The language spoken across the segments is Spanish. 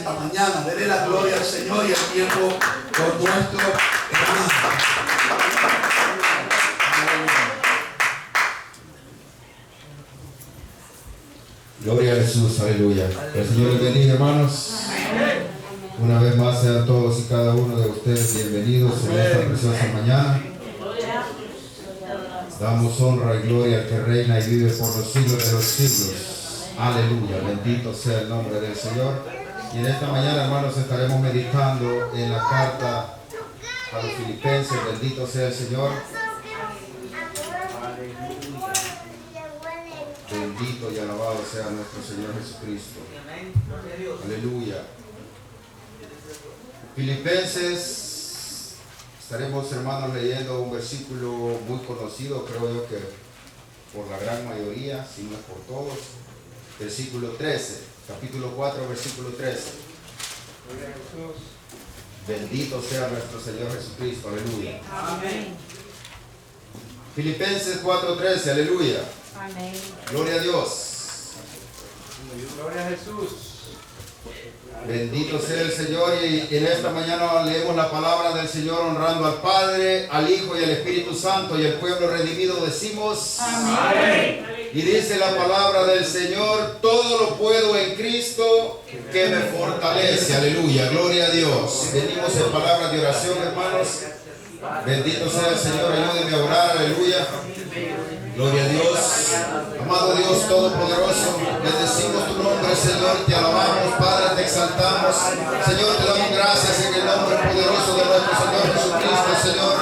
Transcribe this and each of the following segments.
Esta mañana, denle la gloria al Señor y el tiempo con nuestro hermano. Gloria a Jesús, aleluya. El Señor les bendiga, hermanos. Una vez más sean todos y cada uno de ustedes bienvenidos en esta preciosa mañana. Damos honra y gloria al que reina y vive por los siglos de los siglos. Aleluya, bendito sea el nombre del Señor. Y en esta mañana, hermanos, estaremos meditando en la carta a los Filipenses. Bendito sea el Señor. Bendito y alabado sea nuestro Señor Jesucristo. Aleluya. Filipenses, estaremos, hermanos, leyendo un versículo muy conocido, creo yo que por la gran mayoría, si no es por todos. Versículo 13, capítulo 4, versículo 13. Bendito sea nuestro Señor Jesucristo. Aleluya. Amén. Filipenses 4:13. Aleluya. Amén. Gloria a Dios. Gloria a Jesús. Bendito sea el Señor. Y en esta mañana leemos la palabra del Señor honrando al Padre, al Hijo y al Espíritu Santo, y el pueblo redimido decimos Amén. Y dice la palabra del Señor: todo lo puedo en Cristo que me fortalece. Aleluya, gloria a Dios. Venimos en palabras de oración, hermanos. Bendito sea el Señor, ayúdenme a orar. Aleluya. Gloria a Dios. Amado Dios Todopoderoso, bendecimos tu nombre, Señor, te alabamos, Padre, te exaltamos. Señor, te damos gracias en el nombre poderoso de nuestro Señor Jesucristo, Señor,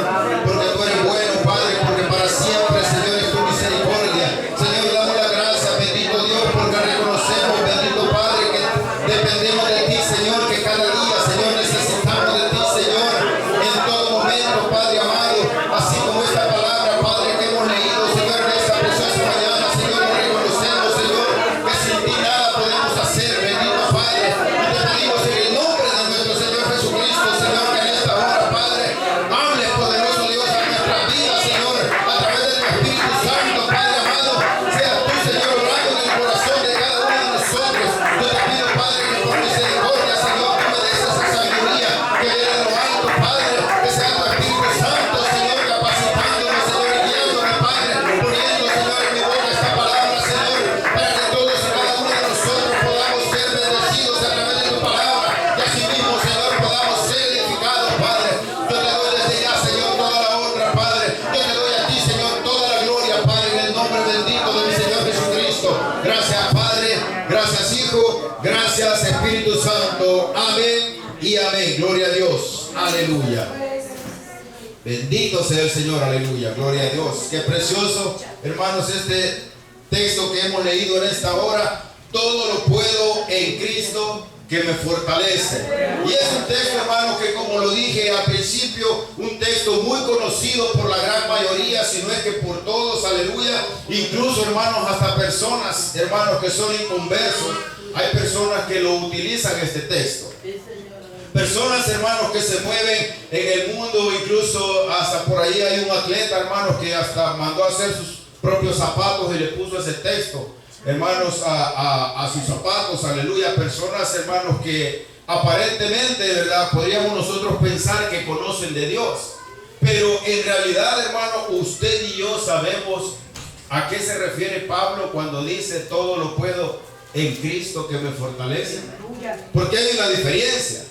porque tú eres bueno, Padre, porque para siempre, Señor, es tu misericordia. Señor, damos la gracia, bendito Dios, porque reconocemos, bendito Padre, que dependemos de ti, Señor, que cada día, Señor, necesitamos de ti, Señor, en todo momento, Padre amado, así como esta palabra, Padre, que hemos leído, Señor, en esta preciosa mañana, Señor, nos reconocemos, Señor, que sin ti nada podemos hacer, bendito Padre. Y te pedimos en el nombre de nuestro Señor Jesucristo, Señor, que en esta hora, Padre, hable, poderoso Dios, a nuestras vidas, Señor, a través de tu Espíritu Santo, Padre amado, sea tú, Señor, obrando en el corazón de cada uno de nosotros. Yo te pido, Padre, que por misericordia, Señor, tú me des esa sabiduría que viene de lo alto, Padre, que sea tu Espíritu Santo, Señor, capacitándonos, Señor, y guiándome, Padre, poniendo, Señor, en mi boca esta palabra, Señor, para que todos y cada uno de nosotros podamos ser bendecidos a través de tu palabra, y así mismo, Señor, podamos ser edificados, Padre. Yo te doy desde ya, Señor, toda la honra, Padre. Yo te doy a ti, Señor, toda la gloria, Padre, en el nombre bendito de mi Señor Jesucristo. Gracias, Padre. Gracias, Hijo. Gracias, Espíritu Santo. Amén y amén. Gloria a Dios. Aleluya. Bendito sea el Señor, aleluya, gloria a Dios. Qué precioso, hermanos, este texto que hemos leído en esta hora. Todo lo puedo en Cristo que me fortalece. Y es un texto, hermanos, que como lo dije al principio, un texto muy conocido por la gran mayoría, si no es que por todos, aleluya. Incluso, hermanos, hasta personas, hermanos, que son inconversos, hay personas que lo utilizan este texto. Personas, hermanos, que se mueven en el mundo, incluso hasta por ahí hay un atleta, hermanos, que hasta mandó a hacer sus propios zapatos y le puso ese texto, hermanos, a sus zapatos, aleluya. Personas, hermanos, que aparentemente, de verdad, podríamos nosotros pensar que conocen de Dios, pero en realidad, hermano, usted y yo sabemos a qué se refiere Pablo cuando dice todo lo puedo en Cristo que me fortalece, porque hay una diferencia.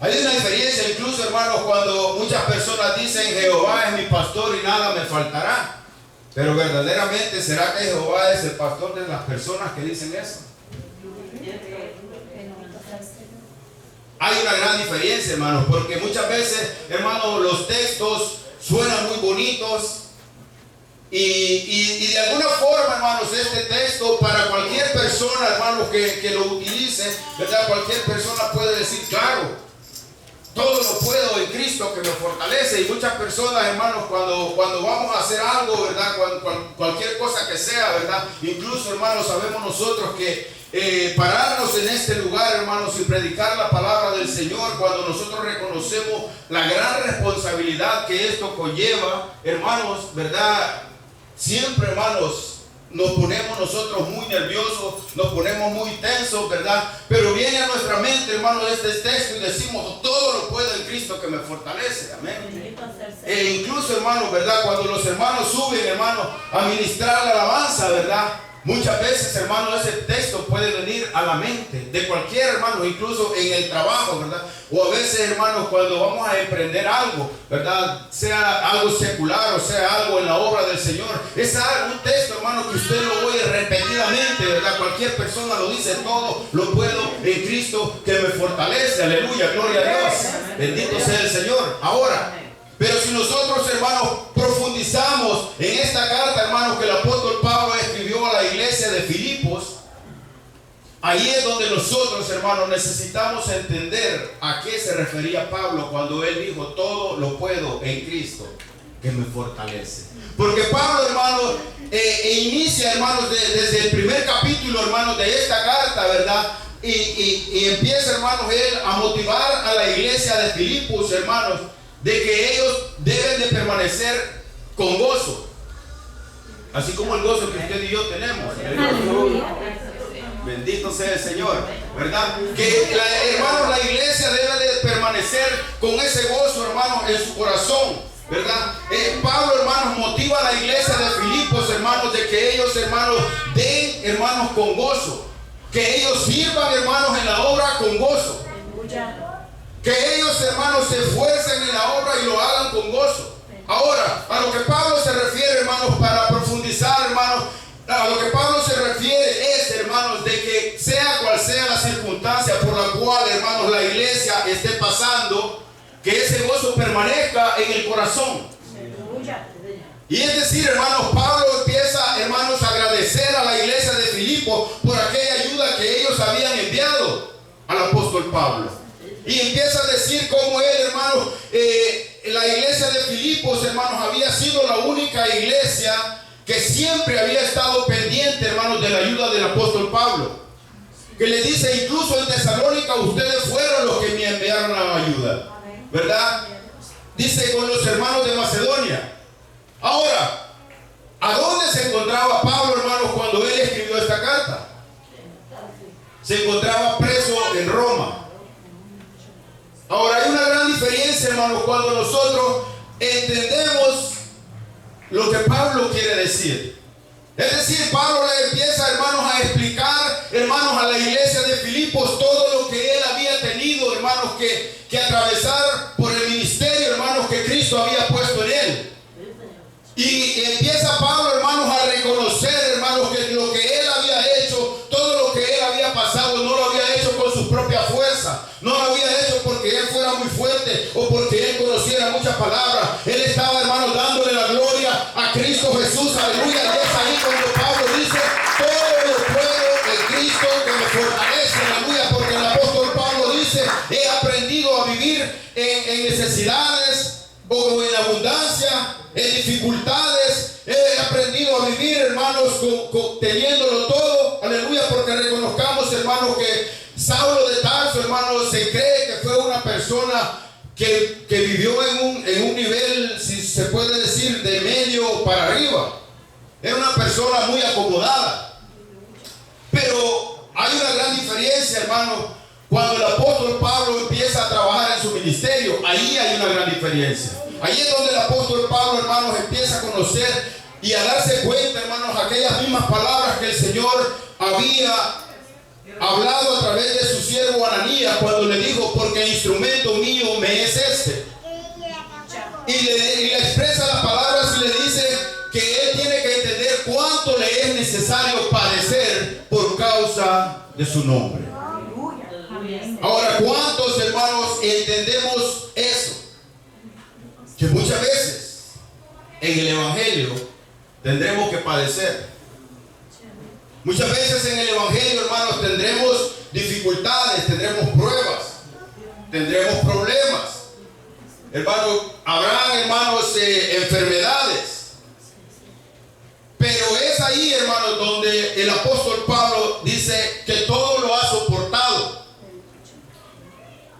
Hay una diferencia, incluso, hermanos, cuando muchas personas dicen Jehová es mi pastor y nada me faltará. Pero verdaderamente, ¿será que Jehová es el pastor de las personas que dicen eso? Hay una gran diferencia, hermanos, porque muchas veces, hermanos, los textos suenan muy bonitos y de alguna forma, hermanos, este texto para cualquier persona, hermanos, que lo utilice, ¿verdad? Cualquier persona puede decir, claro, todo lo puedo en Cristo que me fortalece. Y muchas personas, hermanos, cuando vamos a hacer algo, ¿verdad? Cualquier cosa que sea, ¿verdad? Incluso, hermanos, sabemos nosotros que pararnos en este lugar, hermanos, y predicar la palabra del Señor, cuando nosotros reconocemos la gran responsabilidad que esto conlleva, hermanos, ¿verdad? Siempre, hermanos, nos ponemos nosotros muy nerviosos, nos ponemos muy tensos, ¿verdad? Pero viene a nuestra mente, hermano, este texto y decimos, todo lo puedo en Cristo que me fortalece, amén. E incluso, hermano, ¿verdad? Cuando los hermanos suben, hermano, a ministrar la alabanza, ¿verdad? Muchas veces, hermano, ese texto puede venir a la mente de cualquier hermano, incluso en el trabajo, ¿verdad? O a veces, hermanos, cuando vamos a emprender algo, ¿verdad? Sea algo secular o sea algo en la obra del Señor. Es un texto, hermano, que usted lo oye repetidamente, ¿verdad? Cualquier persona lo dice, todo lo puedo en Cristo que me fortalece. Aleluya, gloria a Dios. Bendito sea el Señor. Ahora, pero si nosotros, hermanos, profundizamos en esta carta, hermanos, que el apóstol Pablo escribió a la iglesia de Filipos, ahí es donde nosotros, hermanos, necesitamos entender a qué se refería Pablo cuando él dijo, todo lo puedo en Cristo que me fortalece. Porque Pablo, hermanos, inicia, hermanos, desde el primer capítulo, hermanos, de esta carta, ¿verdad? Y empieza, hermanos, él a motivar a la iglesia de Filipos, hermanos, de que ellos deben de permanecer con gozo, así como el gozo que usted y yo tenemos. Bendito sea el Señor, ¿verdad? Que hermanos, la iglesia debe de permanecer con ese gozo, hermanos, en su corazón, ¿verdad? Pablo, hermanos, motiva a la iglesia de Filipos, hermanos, de que ellos, hermanos, den, hermanos, con gozo, que ellos sirvan, hermanos, en la obra con gozo. Que ellos, hermanos, se esfuercen en la obra y lo hagan con gozo. Ahora, a lo que Pablo se refiere, hermanos, para profundizar, hermanos, a lo que Pablo se refiere es, hermanos, de que sea cual sea la circunstancia por la cual, hermanos, la iglesia esté pasando, que ese gozo permanezca en el corazón. Y es decir, hermanos, Pablo empieza, hermanos, a agradecer a la iglesia de Filipos por aquella ayuda que ellos habían enviado al apóstol Pablo. Y empieza a decir cómo él, hermanos, la iglesia de Filipos, hermanos, había sido la única iglesia que siempre había estado pendiente, hermanos, de la ayuda del apóstol Pablo. Que le dice, incluso en Tesalónica, ustedes fueron los que me enviaron la ayuda, ¿verdad? Dice, con los hermanos de Macedonia. Ahora, ¿a dónde se encontraba Pablo, hermanos, cuando él escribió esta carta? Se encontraba preso en Roma. Ahora, hay una gran diferencia, hermanos, cuando nosotros entendemos lo que Pablo quiere decir. Es decir, Pablo le empieza, hermanos, a explicar, hermanos, a la iglesia de Filipos todo lo que él había tenido, hermanos, que atravesar por el ministerio, hermanos, que Cristo había puesto en él. Y empieza Pablo, hermanos, a reconocer, hermanos, que lo que él había hecho, todo lo que él había pasado, no lo había hecho con sus propias fuerzas. No lo había hecho porque él fuera muy fuerte o porque él conociera muchas palabras. Él estaba, hermanos, dándole la gloria a Cristo Jesús. Aleluya. Y es ahí cuando Pablo dice, todo lo puedo en Cristo que me fortalece. Aleluya. Porque el apóstol Pablo dice, he aprendido a vivir en necesidades o en abundancia, en dificultades. He aprendido a vivir, hermanos, teniéndolo todo. Aleluya. Porque reconozcamos, hermanos, que Saulo de Tarso, hermanos, se cree que fue una persona que vivió en un nivel, si se puede decir, de medio para arriba. Era una persona muy acomodada. Pero hay una gran diferencia, hermanos, cuando el apóstol Pablo empieza a trabajar en su ministerio. Ahí hay una gran diferencia. Ahí es donde el apóstol Pablo, hermanos, empieza a conocer y a darse cuenta, hermanos, aquellas mismas palabras que el Señor había hablado a través de su siervo Ananías cuando le dijo, porque el instrumento mío me es este. Y le expresa las palabras y le dice que él tiene que entender cuánto le es necesario padecer por causa de su nombre. Ahora, ¿cuántos, hermanos, entendemos eso? Que muchas veces en el evangelio tendremos que padecer. Muchas veces en el evangelio, hermanos, tendremos dificultades, tendremos pruebas, tendremos problemas. Hermanos, habrán, hermanos, enfermedades. Pero es ahí, hermanos, donde el apóstol Pablo dice que todo lo ha soportado.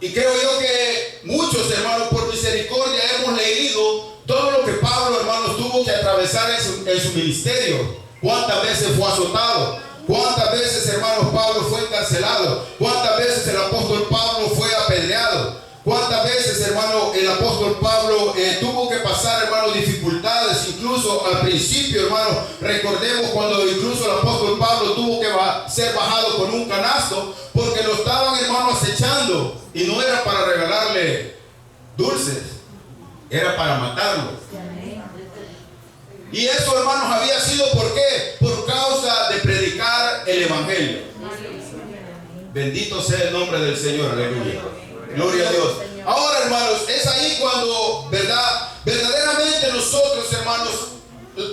Y creo yo que muchos, hermanos, por misericordia hemos leído todo lo que Pablo, hermanos, tuvo que atravesar en su ministerio. ¿Cuántas veces fue azotado? ¿Cuántas veces, hermanos, Pablo fue encarcelado? ¿Cuántas veces el apóstol Pablo fue apedreado? ¿Cuántas veces, hermano, el apóstol Pablo tuvo que pasar, hermano, dificultades? Incluso al principio, hermano, recordemos cuando incluso el apóstol Pablo tuvo que ser bajado con un canasto porque lo estaban, hermano, acechando, y no era para regalarle dulces, era para matarlo. Y eso, hermanos, había sido ¿por qué? Por causa de predicar el evangelio. Bendito sea el nombre del Señor, aleluya. Gloria a Dios. Ahora, hermanos, es ahí cuando, verdaderamente nosotros, hermanos,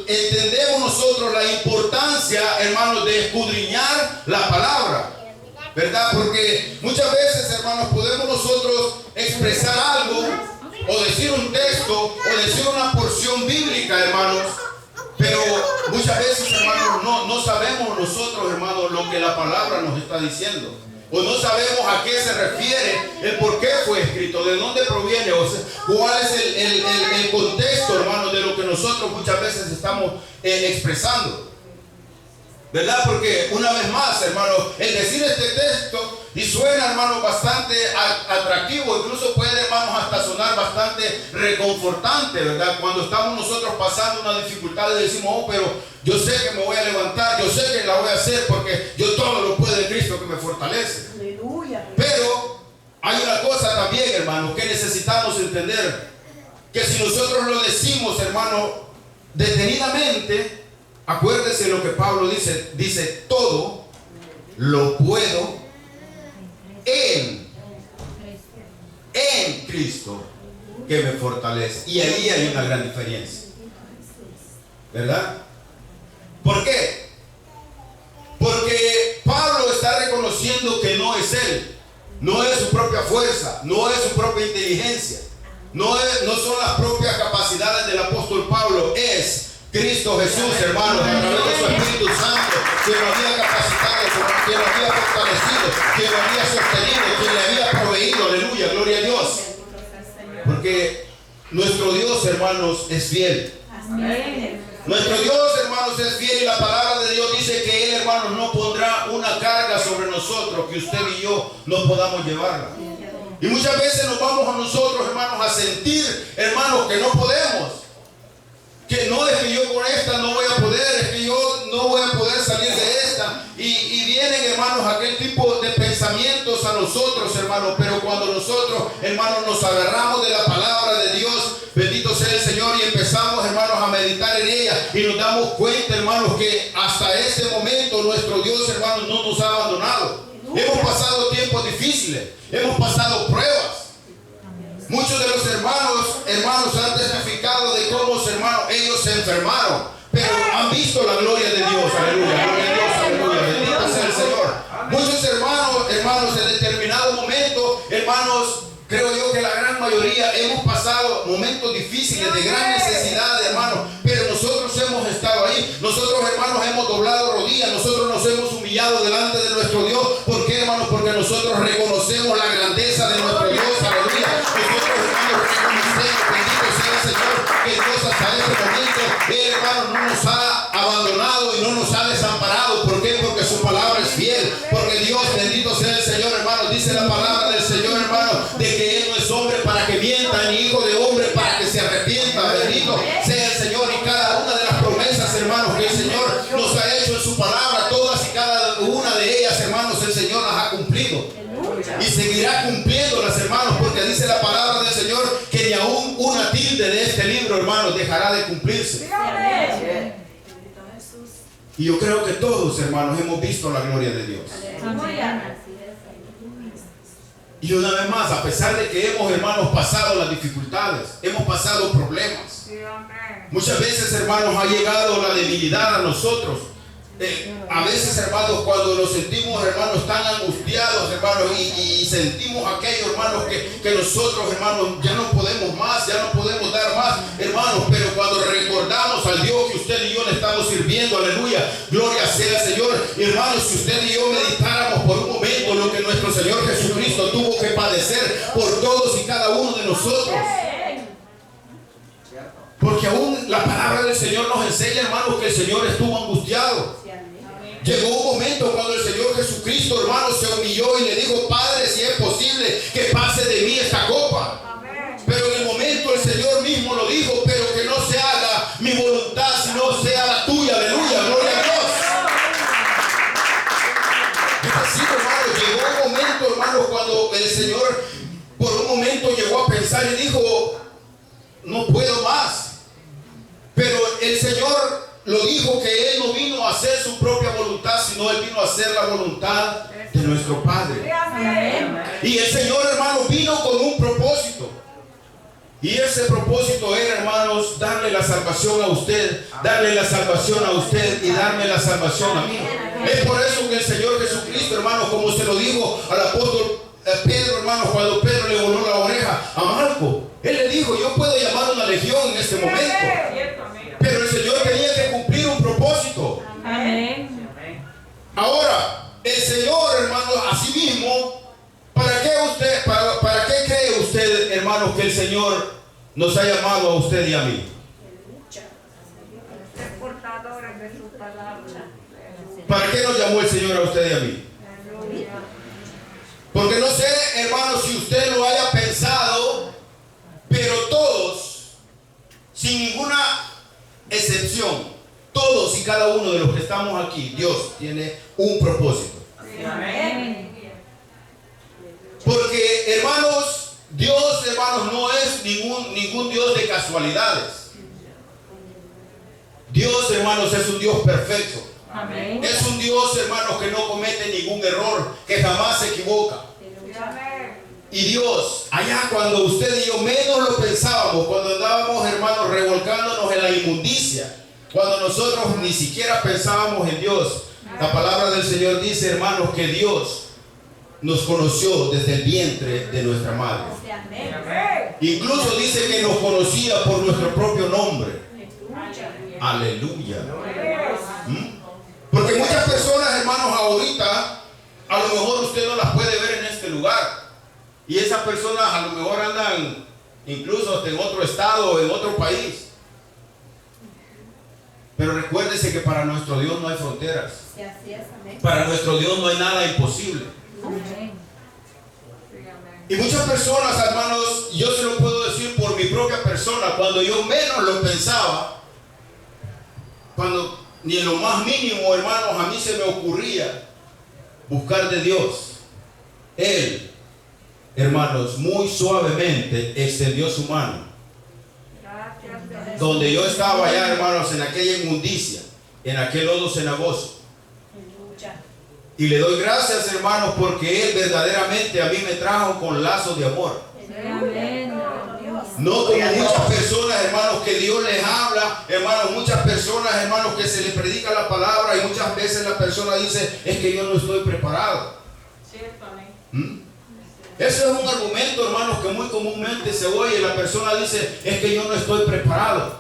entendemos nosotros la importancia, hermanos, de escudriñar la palabra, ¿verdad? Porque muchas veces, hermanos, podemos nosotros expresar algo o decir un texto o decir una porción bíblica, hermanos, pero muchas veces, hermanos, no sabemos nosotros, hermanos, lo que la palabra nos está diciendo. O no sabemos a qué se refiere, el por qué fue escrito, de dónde proviene, o sea, cuál es el contexto, hermano, de lo que nosotros muchas veces estamos expresando. ¿Verdad? Porque una vez más, hermano, el decir este texto y suena, hermano, bastante atractivo, incluso puede, hermanos, hasta sonar bastante reconfortante, ¿verdad? Cuando estamos nosotros pasando una dificultad y decimos, oh, pero yo sé que me voy a levantar, yo sé que la voy a hacer porque yo todo lo puedo en Cristo que me fortalece. Aleluya. Pero hay una cosa también, hermano, que necesitamos entender, que si nosotros lo decimos, hermano, detenidamente, acuérdese lo que Pablo dice, todo lo puedo en Cristo que me fortalece. Y ahí hay una gran diferencia, ¿verdad? ¿Por qué? Porque Pablo está reconociendo que no es él, no es su propia fuerza, no es su propia inteligencia, no son las propias capacidades del apóstol Pablo, es Cristo Jesús, hermanos, a través de su Espíritu Santo, que lo había capacitado, que lo había fortalecido, que lo había sostenido, que le había proveído, aleluya, gloria a Dios. Porque nuestro Dios, hermanos, es fiel. Nuestro Dios, hermanos, es fiel, y la palabra de Dios dice que Él, hermanos, no pondrá una carga sobre nosotros que usted y yo no podamos llevarla. Y muchas veces nos vamos a nosotros, hermanos, a sentir, hermanos, que no podemos. Que no, es que yo con esta no voy a poder, es que yo no voy a poder salir de esta. Y vienen, hermanos, aquel tipo de pensamientos a nosotros, hermanos. Pero cuando nosotros, hermanos, nos agarramos de la palabra de Dios, bendito sea el Señor, y empezamos, hermanos, a meditar en ella, y nos damos cuenta, hermanos, que hasta este momento nuestro Dios, hermanos, no nos ha abandonado. Hemos pasado tiempos difíciles, hemos pasado pruebas. Muchos de los hermanos han testificado de cómo, hermanos, ellos se enfermaron, pero han visto la gloria de Dios, aleluya, gloria a Dios, aleluya, bendito sea el Señor. Muchos hermanos, en determinado momento, hermanos, creo yo que la gran mayoría hemos pasado momentos difíciles, de gran necesidad, hermanos, pero nosotros hemos estado ahí. Nosotros, hermanos, hemos doblado rodillas, nosotros nos hemos humillado delante de nuestro Dios. ¿Por qué, hermanos? Porque nosotros reconocemos la grandeza de nuestro Dios, aleluya. Nosotros, hermanos, reconocemos, bendito sea el Señor, que Dios hasta este momento, Él, hermanos, no nos ha abandonado y no nos ha desamparado. ¿Por qué? Porque su palabra es fiel, porque Dios, bendito sea el Señor, hermanos, dice la palabra del Señor, hermano, de que Él no es hombre para que mienta, ni hijo de hombre para que se arrepienta. Bendito sea el Señor, y cada una de las promesas, hermanos, que el Señor nos ha hecho en su palabra, todas y cada una de ellas, hermanos, el Señor las ha cumplido y seguirá cumpliéndolas, hermanos, porque dice la palabra del Señor que ni aún una tilde de este libro, hermanos, dejará de cumplirse. Y yo creo que todos, hermanos, hemos visto la gloria de Dios. Y una vez más, a pesar de que hemos, hermanos, pasado las dificultades, hemos pasado problemas, muchas veces, hermanos, ha llegado la debilidad a nosotros. A veces, hermanos, cuando nos sentimos, hermanos, tan angustiados, hermanos, y sentimos aquello, hermanos, que nosotros, hermanos, ya no podemos más, ya no podemos dar más, hermanos, pero cuando recordamos al Dios que usted y yo le estamos sirviendo, aleluya, gloria sea el Señor, hermanos, si usted y yo meditáramos por un momento lo que nuestro Señor Jesucristo tuvo que padecer por todos y cada uno de nosotros. Porque Porque aún la palabra del Señor nos enseña, hermanos, que el Señor estuvo angustiado. Llegó un momento cuando el Señor Jesucristo, hermanos, se humilló y le dijo: Padre, si es posible que pase de mí esta copa. Pero en el momento el Señor mismo lo dijo: pero que no se haga mi voluntad, sino sea la tuya. Aleluya, gloria a Dios. Es así, hermanos, llegó un momento, hermanos, cuando el Señor por un momento llegó a pensar y dijo: no puedo más. Pero el Señor lo dijo que Él no vino a hacer su propia voluntad, sino Él vino a hacer la voluntad de nuestro Padre. Y el Señor, hermanos, vino con un propósito. Y ese propósito era, hermanos, darle la salvación a usted, darle la salvación a usted y darme la salvación a mí. Es por eso que el Señor Jesucristo, hermanos, como se lo dijo al apóstol Pedro, hermanos, cuando Pedro le voló la oreja a Marco, él le dijo: yo puedo llamar una legión en este momento. Pero el Señor tenía que cumplir un propósito. Amén. Ahora, el Señor, hermanos, así mismo, ¿para qué cree usted, hermanos, que el Señor nos ha llamado a usted y a mí? Portadores de su palabra. ¿Para qué nos llamó el Señor a usted y a mí? Porque no sé, hermanos, si usted lo haya pensado, pero todos, sin ninguna excepción, todos y cada uno de los que estamos aquí, Dios tiene un propósito. Amén. Porque, hermanos, Dios, hermanos, no es ningún Dios de casualidades. Dios, hermanos, es un Dios perfecto. Amén. Es un Dios, hermanos, que no comete ningún error, que jamás se equivoca. Y Dios, allá cuando usted y yo menos lo pensábamos, cuando andábamos, hermanos, revolcándonos en la inmundicia, cuando nosotros ni siquiera pensábamos en Dios, la palabra del Señor dice, hermanos, que Dios nos conoció desde el vientre de nuestra madre. Incluso dice que nos conocía por nuestro propio nombre. Aleluya. Porque muchas personas, hermanos, ahorita, a lo mejor usted no las puede ver en este lugar. Y esas personas a lo mejor andan incluso hasta en otro estado o en otro país. Pero recuérdese que para nuestro Dios no hay fronteras. Para nuestro Dios no hay nada imposible. Y muchas personas, hermanos, yo se lo puedo decir por mi propia persona, cuando yo menos lo pensaba, cuando ni en lo más mínimo, hermanos, a mí se me ocurría buscar de Dios, Él, hermanos, muy suavemente extendió su mano. Donde yo estaba allá, hermanos, en aquella inmundicia, en aquel lodo cenagoso. Y le doy gracias, hermanos, porque Él verdaderamente a mí me trajo con lazos de amor. No como muchas personas, hermanos, que Dios les habla, hermanos, muchas personas, hermanos, que se les predica la palabra y muchas veces la persona dice: es que yo no estoy preparado. Ese es un argumento, hermanos, que muy comúnmente se oye. La persona dice: es que yo no estoy preparado.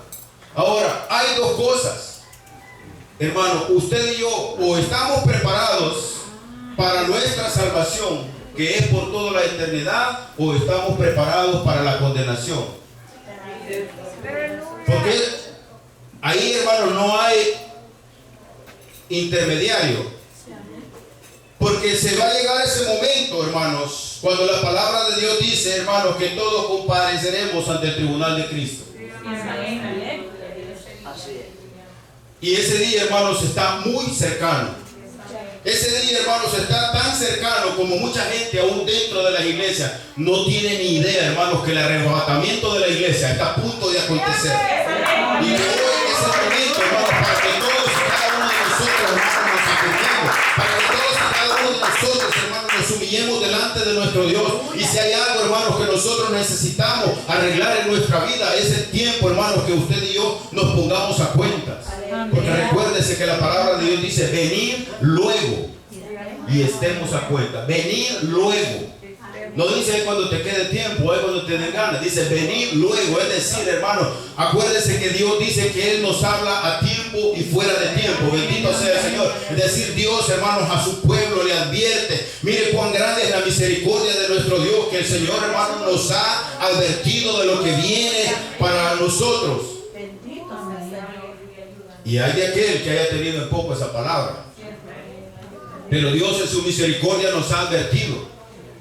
Ahora, hay dos cosas, hermanos, usted y yo, o estamos preparados para nuestra salvación, que es por toda la eternidad, o estamos preparados para la condenación. Porque ahí, hermanos, no hay intermediario. Porque se va a llegar ese momento, hermanos, cuando la palabra de Dios dice, hermanos, que todos compareceremos ante el tribunal de Cristo. Y ese día, hermanos, está muy cercano. Ese día, hermanos, está tan cercano como mucha gente aún dentro de las iglesias no tiene ni idea, hermanos, que el arrebatamiento de la iglesia está a punto de acontecer. Y que hoy es el momento, hermanos, para que todos y cada uno de nosotros, hermanos, nos atendamos, para que todos y cada uno de nosotros, hermanos, nos humillemos delante de nuestro Dios. Y si hay algo, hermanos, que nosotros necesitamos arreglar en nuestra vida, es el tiempo, hermanos, que usted y yo nos pongamos a cuentas. Porque recuérdese que la palabra de Dios dice: venir luego y estemos a cuenta. Venir luego. No dice cuando te quede tiempo, es cuando te den ganas. Dice venir luego. Es decir, hermano, acuérdese que Dios dice que Él nos habla a tiempo y fuera de tiempo. Bendito sea el Señor. Es decir, Dios, hermanos, a su pueblo le advierte. Mire cuán grande es la misericordia de nuestro Dios, que el Señor, hermano, nos ha advertido de lo que viene para nosotros. Y hay de aquel que haya tenido en poco esa palabra. Pero Dios en su misericordia nos ha advertido.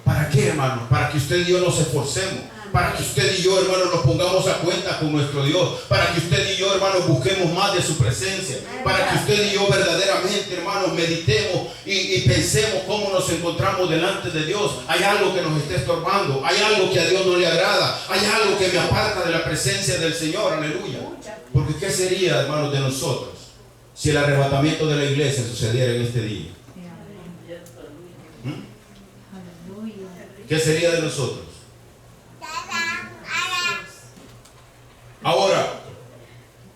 ¿Para qué, hermanos? Para que usted y yo nos esforcemos. Para que usted y yo, hermanos, nos pongamos a cuenta con nuestro Dios. Para que usted y yo, hermanos, busquemos más de su presencia. Para que usted y yo verdaderamente, hermanos, meditemos y pensemos cómo nos encontramos delante de Dios. Hay algo que nos está estorbando. Hay algo que a Dios no le agrada. Hay algo que me aparta de la presencia del Señor. Aleluya. Porque ¿qué sería, hermanos, de nosotros si el arrebatamiento de la iglesia sucediera en este día? ¿Qué sería de nosotros? Ahora,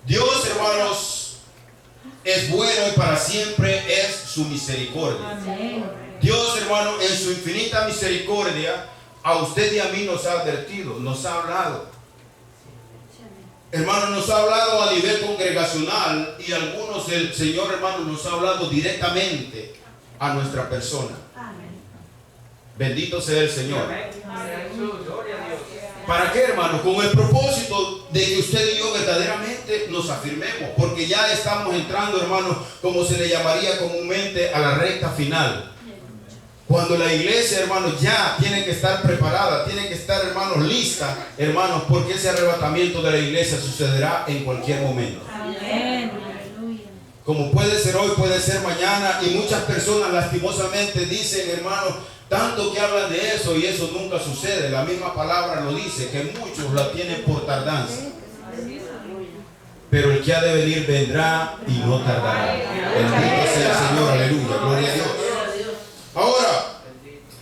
Dios, hermanos, es bueno y para siempre es su misericordia. Dios, hermano, en su infinita misericordia, a usted y a mí nos ha advertido, nos ha hablado. Hermano, nos ha hablado a nivel congregacional y algunos, el Señor, hermano, nos ha hablado directamente a nuestra persona. Bendito sea el Señor. ¿Para qué, hermano? Con el propósito de que usted y yo verdaderamente nos afirmemos, porque ya estamos entrando, hermano, como se le llamaría comúnmente, a la recta final. Cuando la iglesia, hermanos, ya tiene que estar preparada, tiene que estar, hermanos, lista, hermanos, porque ese arrebatamiento de la iglesia sucederá en cualquier momento. Amén. Como puede ser hoy, puede ser mañana, y muchas personas lastimosamente dicen, hermanos, tanto que hablan de eso y eso nunca sucede. La misma palabra lo dice, que muchos la tienen por tardanza. Pero el que ha de venir vendrá y no tardará. Bendito sea el Señor, aleluya, gloria a Dios. Ahora,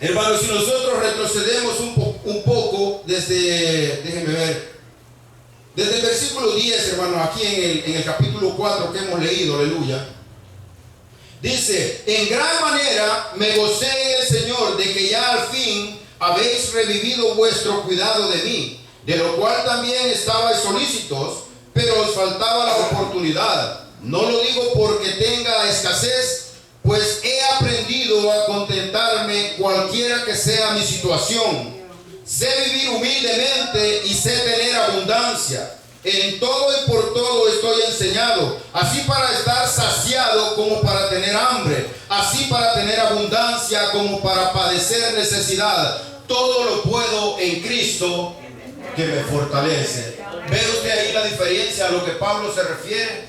hermanos, si nosotros retrocedemos un poco desde, déjenme ver, desde el versículo 10, hermanos, aquí en el capítulo 4 que hemos leído, aleluya. Dice, en gran manera me gocé en el Señor de que ya al fin habéis revivido vuestro cuidado de mí, de lo cual también estabais solícitos, pero os faltaba la oportunidad. No lo digo porque tenga escasez, pues he aprendido a contentarme cualquiera que sea mi situación. Sé vivir humildemente y sé tener abundancia. En todo y por todo estoy enseñado, así para estar saciado como para tener hambre, así para tener abundancia como para padecer necesidad. Todo lo puedo en Cristo que me fortalece. ¿Ve usted ahí la diferencia a lo que Pablo se refiere?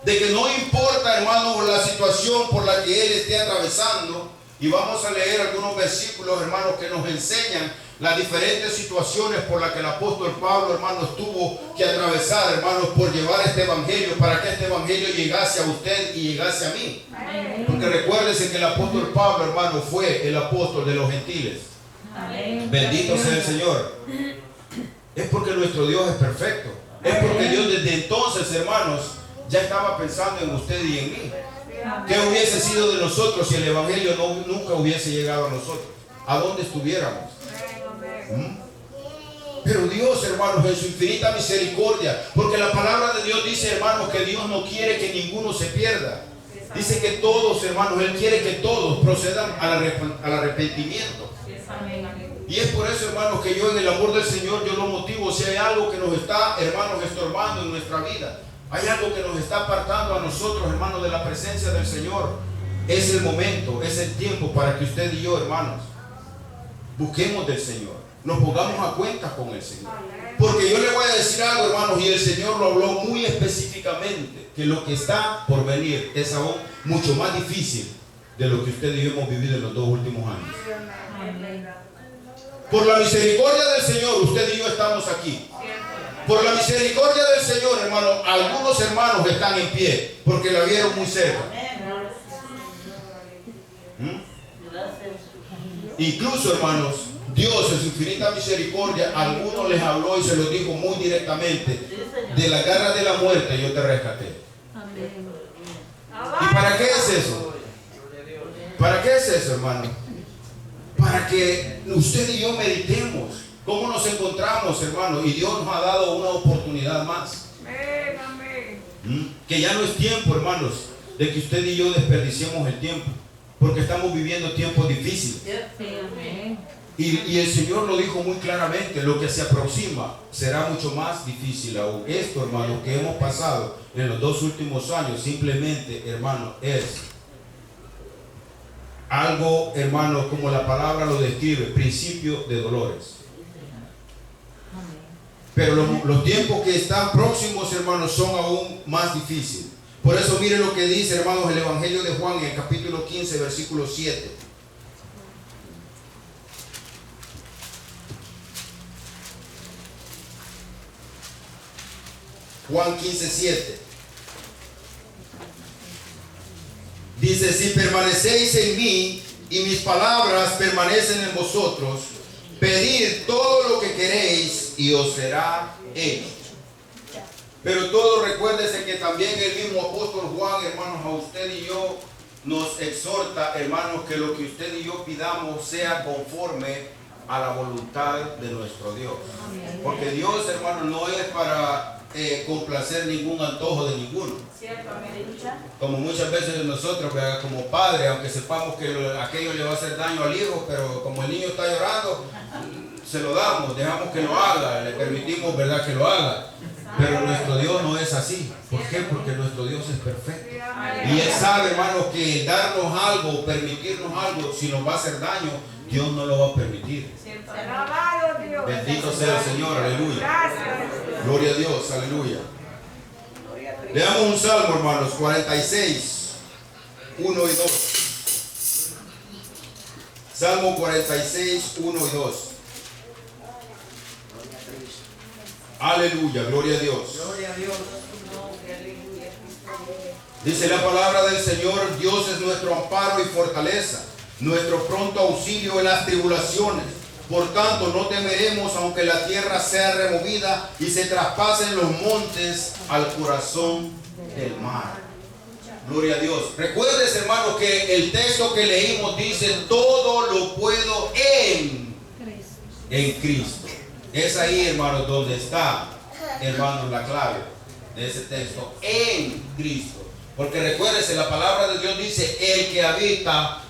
De que no importa, hermano, la situación por la que él esté atravesando. Y vamos a leer algunos versículos, hermanos, que nos enseñan las diferentes situaciones por las que el apóstol Pablo, hermanos, tuvo que atravesar, hermanos, por llevar este evangelio, para que este evangelio llegase a usted y llegase a mí. Porque recuérdense que el apóstol Pablo, hermano, fue el apóstol de los gentiles. Bendito sea el Señor. Es porque nuestro Dios es perfecto. Es porque Dios desde entonces, hermanos, ya estaba pensando en usted y en mí. ¿Qué hubiese sido de nosotros si el evangelio nunca hubiese llegado a nosotros? ¿A dónde estuviéramos? Pero Dios, hermanos, en su infinita misericordia, porque la palabra de Dios dice, hermanos, que Dios no quiere que ninguno se pierda. Dice que todos, hermanos, Él quiere que todos procedan al arrepentimiento. Y es por eso, hermanos, que yo en el amor del Señor, yo lo motivo. Si hay algo que nos está, hermanos, estorbando en nuestra vida, hay algo que nos está apartando a nosotros, hermanos, de la presencia del Señor, es el momento, es el tiempo para que usted y yo, hermanos, busquemos del Señor, nos pongamos a cuenta con el Señor. Porque yo le voy a decir algo, hermanos, y el Señor lo habló muy específicamente, que lo que está por venir es aún mucho más difícil de lo que usted y yo hemos vivido en los 2 últimos años. Por la misericordia del Señor, usted y yo estamos aquí. Por la misericordia del Señor, hermano, algunos hermanos están en pie porque la vieron muy cerca. Incluso, hermanos, Dios en su infinita misericordia, a algunos les habló y se los dijo muy directamente: de la garra de la muerte yo te rescaté. ¿Y para qué es eso? ¿Para qué es eso, hermano? Para que usted y yo meditemos cómo nos encontramos, hermano, y Dios nos ha dado una oportunidad más. Que ya no es tiempo, hermanos, de que usted y yo desperdiciemos el tiempo, porque estamos viviendo tiempos difíciles. Y el Señor lo dijo muy claramente, lo que se aproxima será mucho más difícil aún. Esto, hermano, que hemos pasado en los 2 últimos años, simplemente, hermano, es algo, hermano, como la palabra lo describe, principio de dolores. Pero los tiempos que están próximos, hermanos, son aún más difíciles. Por eso mire lo que dice, hermanos, el Evangelio de Juan en el capítulo 15, versículo 7. Juan 15, 7. Dice, si permanecéis en mí y mis palabras permanecen en vosotros, pedid todo lo que queréis y os será hecho. Pero todo recuérdese que también el mismo apóstol Juan, hermanos, a usted y yo nos exhorta, hermanos, que lo que usted y yo pidamos sea conforme a la voluntad de nuestro Dios. Porque Dios, hermanos, no es para complacer ningún antojo de ninguno. Como muchas veces nosotros, ¿verdad? Como padres, aunque sepamos que aquello le va a hacer daño al hijo, pero como el niño está llorando, se lo damos, dejamos que lo haga, le permitimos, ¿verdad?, que lo haga. Pero nuestro Dios no es así. ¿Por qué? Porque nuestro Dios es perfecto. Y Él sabe, hermanos, que darnos algo, permitirnos algo, si nos va a hacer daño, Dios no lo va a permitir. Bendito sea el Señor, aleluya. Gloria a Dios, aleluya. Leamos un salmo, hermanos, 46, 1 y 2. Salmo 46, 1 y 2. Aleluya, gloria a Dios. Dice la palabra del Señor, Dios es nuestro amparo y fortaleza, nuestro pronto auxilio en las tribulaciones. Por tanto, no temeremos aunque la tierra sea removida y se traspasen los montes al corazón del mar. Gloria a Dios. Recuerdes, hermanos, que el texto que leímos dice, todo lo puedo en Cristo. Es ahí, hermanos, donde está, hermanos, la clave de ese texto, en Cristo. Porque recuérdese, la palabra de Dios dice, el que habita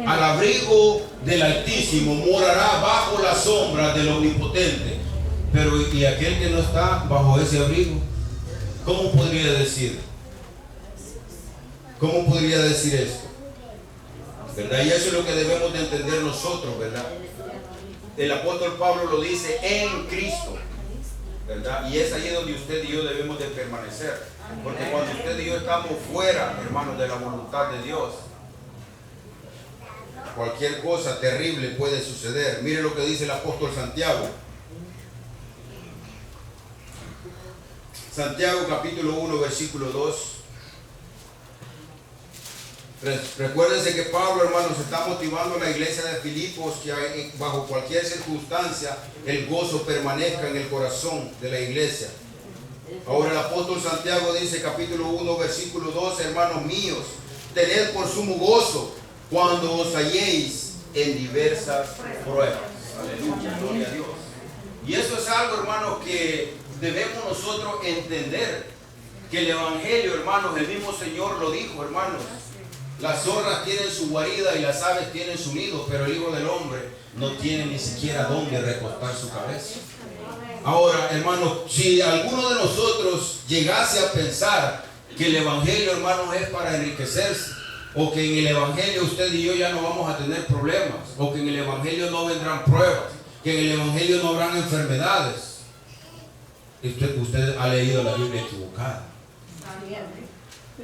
al abrigo del Altísimo morará bajo la sombra del Omnipotente. Pero ¿y aquel que no está bajo ese abrigo? ¿Cómo podría decir? ¿Cómo podría decir esto? ¿Verdad? Y eso es lo que debemos de entender nosotros, ¿verdad? El apóstol Pablo lo dice, en Cristo, ¿verdad? Y es ahí donde usted y yo debemos de permanecer. Porque cuando usted y yo estamos fuera, hermanos, de la voluntad de Dios, cualquier cosa terrible puede suceder. Mire lo que dice el apóstol Santiago. Santiago capítulo 1, versículo 2. Recuérdense que Pablo, hermanos, está motivando a la iglesia de Filipos que bajo cualquier circunstancia el gozo permanezca en el corazón de la iglesia. Ahora el apóstol Santiago dice, capítulo 1, versículo 2, hermanos míos, tened por sumo gozo cuando os halléis en diversas pruebas. Aleluya, gloria a Dios. Y eso es algo, hermanos, que debemos nosotros entender, que el evangelio, hermanos, el mismo Señor lo dijo, hermanos. Las zorras tienen su guarida y las aves tienen su nido, pero el Hijo del Hombre no tiene ni siquiera dónde recostar su cabeza. Ahora, hermanos, si alguno de nosotros llegase a pensar que el evangelio, hermanos, es para enriquecerse, o que en el evangelio usted y yo ya no vamos a tener problemas, o que en el evangelio no vendrán pruebas, que en el evangelio no habrán enfermedades, usted ha leído la Biblia equivocada.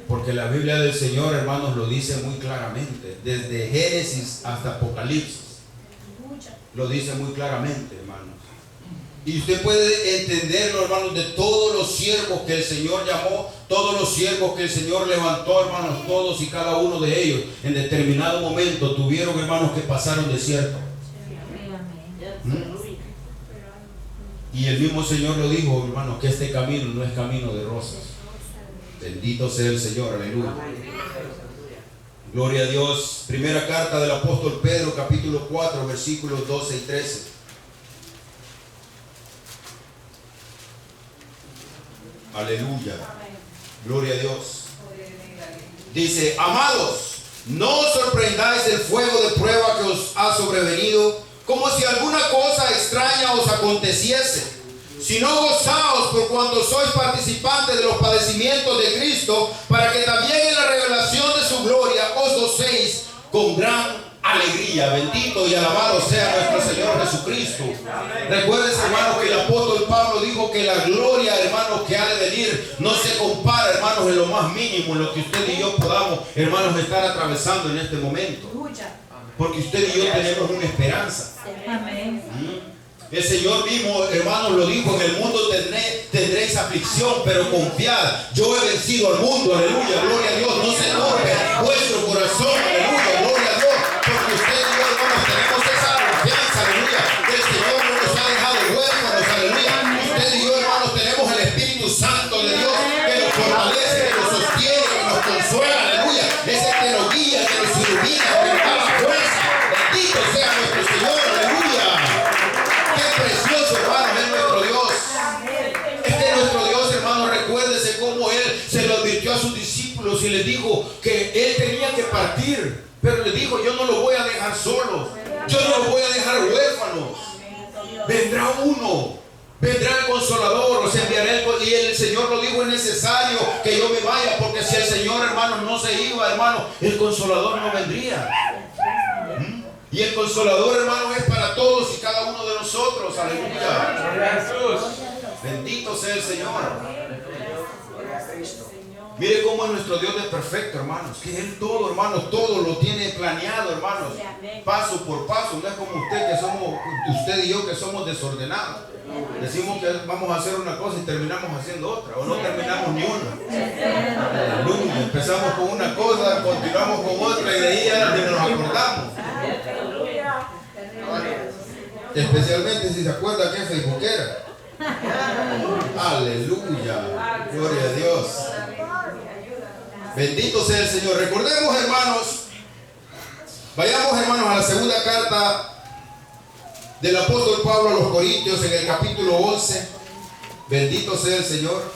Porque la Biblia del Señor, hermanos, lo dice muy claramente, desde Génesis hasta Apocalipsis, lo dice muy claramente, hermanos. Y usted puede entenderlo, hermanos, de todos los siervos que el Señor llamó, todos los siervos que el Señor levantó, hermanos, todos y cada uno de ellos, en determinado momento tuvieron, hermanos, que pasar un desierto. Y el mismo Señor lo dijo, hermanos, que este camino no es camino de rosas. Bendito sea el Señor, aleluya. Gloria a Dios. Primera carta del apóstol Pedro, capítulo 4, versículos 12 y 13. Aleluya. Gloria a Dios. Dice, amados, no os sorprendáis del fuego de prueba que os ha sobrevenido como si alguna cosa extraña os aconteciese, sino gozaos por cuanto sois participantes de los padecimientos de Cristo, para que también en la revelación de su gloria os gocéis con gran alegría. Bendito y alabado sea nuestro Señor Jesucristo. Recuerden, hermanos, que el apóstol Pablo dijo que la gloria, hermanos, que ha de venir no se compara, hermanos, en lo más mínimo, en lo que usted y yo podamos, hermanos, estar atravesando en este momento, porque usted y yo tenemos una esperanza. Amén. El Señor mismo, hermanos, lo dijo: en el mundo tendréis aflicción, pero confiad, yo he vencido al mundo. Aleluya, gloria a Dios. No se turbe vuestro corazón, aleluya, gloria a Dios, porque usted y yo, hermanos, tenemos esa confianza, aleluya, que el Señor no nos ha dejado huérfanos, aleluya. Usted y yo, hermanos, tenemos el Espíritu Santo de Dios que nos fortalece, que nos sostiene, que nos consuela, aleluya. Es el que nos guía, que nos ilumina, que nos da la fuerza. Bendito sea nuestro Señor, aleluya. Qué precioso, hermanos, es nuestro Dios. Es que nuestro Dios, hermanos, recuérdese cómo Él se lo advirtió a sus discípulos y les dijo que Él tenía que partir, pero les dijo: yo no los voy a dejar solos, yo no los voy a dejar huérfanos. Vendrá uno, vendrá el Consolador, os enviaré y el Señor lo dijo: es necesario que yo me vaya, porque si el Señor, hermanos, no se iba, hermanos, el Consolador no vendría. Y el Consolador, hermano, es para todos y cada uno de nosotros. Aleluya. Bendito sea el Señor. Mire cómo es nuestro Dios de perfecto, hermanos. Que Él todo, hermanos, todo lo tiene planeado, hermanos. Paso por paso. No es como usted y yo que somos desordenados. Decimos que vamos a hacer una cosa y terminamos haciendo otra, o no terminamos ni una. Aleluya. Empezamos con una cosa, continuamos con otra y de ahí ya ni nos acordamos. Especialmente si se acuerda que es facebookera. Aleluya. Gloria a Dios. Bendito sea el Señor. Recordemos, hermanos, vayamos, hermanos, a la segunda carta del apóstol Pablo a los Corintios, en el capítulo 11. Bendito sea el Señor.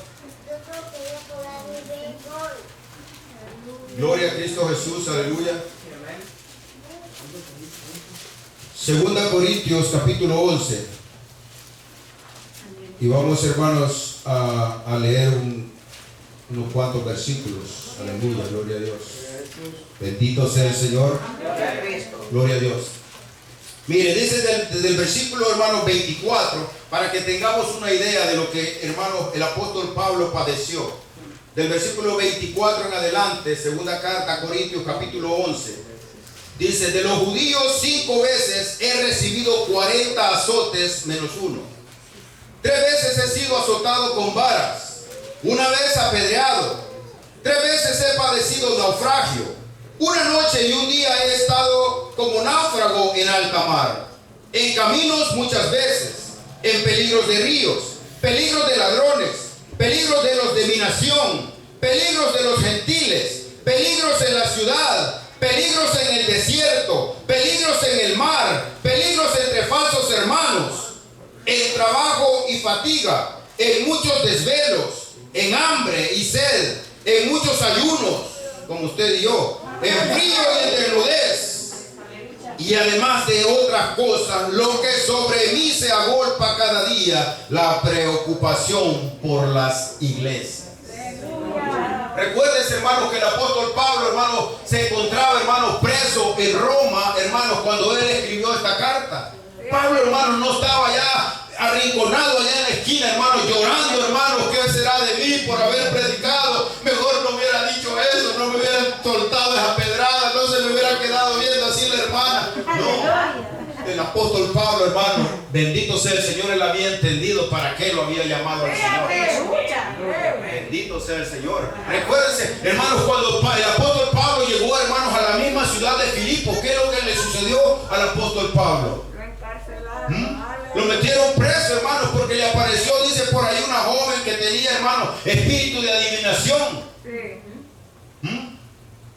Gloria a Cristo Jesús, aleluya. Segunda Corintios, capítulo 11. Y vamos, hermanos, a leer unos cuantos versículos. Aleluya, gloria a Dios. Bendito sea el Señor. Gloria a Dios. Mire, dice desde el versículo, hermanos, 24, para que tengamos una idea de lo que, hermanos, el apóstol Pablo padeció. Del versículo 24 en adelante, segunda carta a Corintios, capítulo 11. Dice: de los judíos 5 veces he recibido 40 azotes menos uno. 3 veces he sido azotado con varas, 1 vez apedreado, 3 veces he padecido naufragio. 1 noche y 1 día he estado como náufrago en alta mar, en caminos muchas veces, en peligros de ríos, peligros de ladrones, peligros de los de mi nación, peligros de los gentiles, peligros en la ciudad, peligros en el desierto, peligros en el mar, peligros entre falsos hermanos, en trabajo y fatiga, en muchos desvelos, en hambre y sed, en muchos ayunos, como usted y yo, en frío y en desnudez, y además de otras cosas, lo que sobre mí se agolpa cada día, la preocupación por las iglesias. Recuérdense, hermanos, que el apóstol Pablo, hermanos, se encontraba, hermanos, preso en Roma, hermanos, cuando él escribió esta carta. Pablo, hermanos, no estaba ya arrinconado allá en la esquina, hermanos, llorando, hermanos: ¿qué será de mí por haber predicado? Mejor no hubiera dicho eso, no me hubieran soltado esa pedrada, no se me hubiera quedado viendo así la hermana. No, el apóstol Pablo, hermano, bendito sea el Señor, él había entendido para qué lo había llamado al Señor. Bendito sea el Señor. Recuérdense, hermanos, cuando el apóstol Pablo llegó, hermanos, a la misma ciudad de Filipo, ¿qué es lo que le sucedió al apóstol Pablo? Lo metieron preso, hermanos, porque le apareció, dice por ahí, una joven que tenía, hermanos, espíritu de adivinación.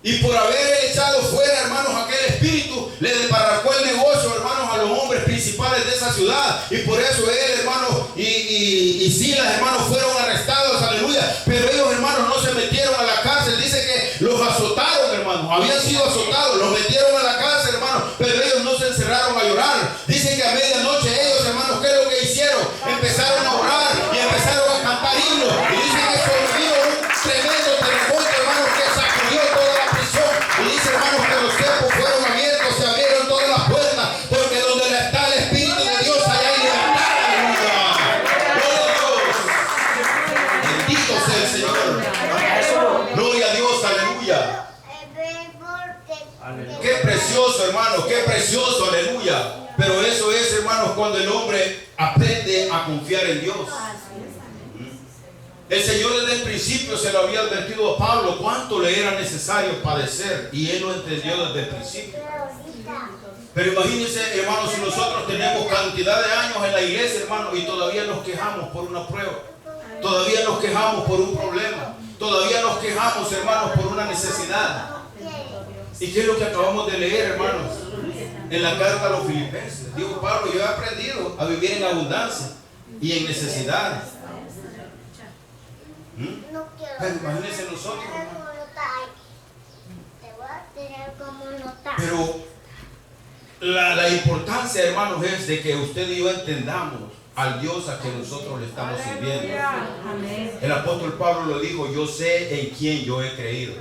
Y por haber echado fuera, hermanos, aquel espíritu, le desbarracó el negocio, hermanos, a los hombres principales de esa ciudad. Y por eso él, hermanos, y Silas, hermanos, fueron arrestados, aleluya. Pero ellos, hermanos, no se metieron a la cárcel. Dice que los azotaron, hermanos. Habían sido azotados, los metieron a la cárcel, hermanos. Pero ellos no se encerraron a llorar. Dice el hombre aprende a confiar en Dios. El Señor desde el principio se lo había advertido a Pablo cuánto le era necesario padecer, y él lo entendió desde el principio. Pero imagínense, hermanos, si nosotros tenemos cantidad de años en la iglesia, hermanos, y todavía nos quejamos por una prueba, todavía nos quejamos por un problema, todavía nos quejamos, hermanos, por una necesidad. ¿Y qué es lo que acabamos de leer, hermanos? En la carta a los Filipenses. Digo, Pablo, yo he aprendido a vivir en abundancia y en necesidad. Pero imagínense nosotros, pero la importancia, hermanos, es de que usted y yo entendamos al Dios a que nosotros le estamos sirviendo. El apóstol Pablo lo dijo: yo sé en quién yo he creído.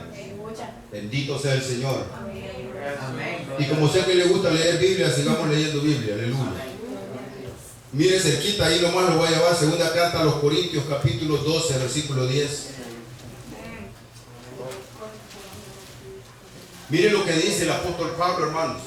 Bendito sea el Señor. Y como sé que le gusta leer Biblia, sigamos leyendo Biblia. Aleluya. Mire cerquita, ahí nomás lo voy a llevar. Segunda carta a los Corintios, capítulo 12, versículo 10. Mire lo que dice el apóstol Pablo, hermanos.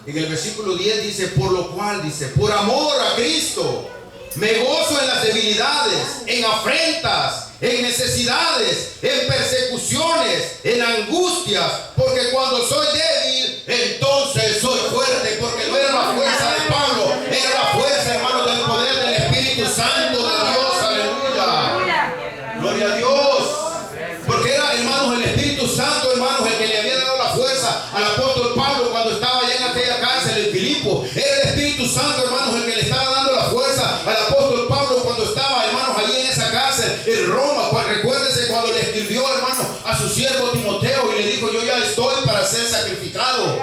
En el versículo 10 dice: por lo cual, dice, por amor a Cristo, me gozo en las debilidades, en afrentas, en necesidades, en persecuciones, en angustias, porque cuando soy débil, entonces soy fuerte. Porque no era la fuerza de Pablo, era la fuerza, hermano, del poder del Espíritu Santo de Dios. Aleluya. Gloria a Dios. Porque era, hermanos, el Espíritu Santo, hermanos, el que le había dado la fuerza al apóstol Pablo cuando estaba allá en aquella cárcel en Filipo. Era el Espíritu Santo, hermanos, el que le estaba dando la fuerza al apóstol Pablo cuando estaba, hermanos, allí en esa cárcel en Roma. Recuérdese cuando le escribió, hermano, a su siervo Timoteo y le dijo: yo ya estoy para ser sacrificado.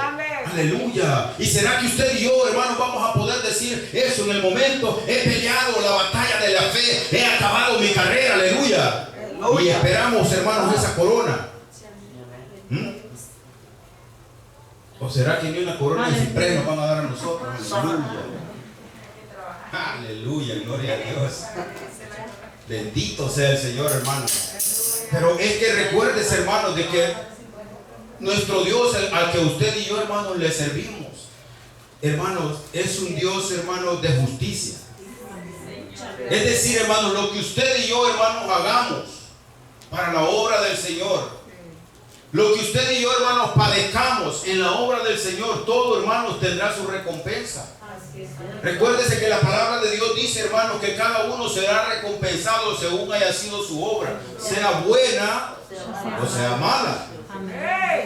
Aleluya. Y será que usted y yo, hermano, vamos a poder decir eso en el momento: he peleado la batalla de la fe, he acabado mi carrera. Aleluya. Y esperamos, hermanos, esa corona. ¿O será que ni una corona de ciprés nos van a dar a nosotros? Aleluya. Aleluya, gloria a Dios. Bendito sea el Señor, hermano. Pero es que recuérdese, hermanos, de que nuestro Dios, al que usted y yo, hermanos, le servimos, hermanos, es un Dios, hermanos, de justicia. Es decir, hermanos, lo que usted y yo, hermanos, hagamos para la obra del Señor, lo que usted y yo, hermanos, padezcamos en la obra del Señor, todo, hermanos, tendrá su recompensa. Recuérdese que la palabra de Dios dice, hermanos, que cada uno será recompensado según haya sido su obra, sea buena o sea mala.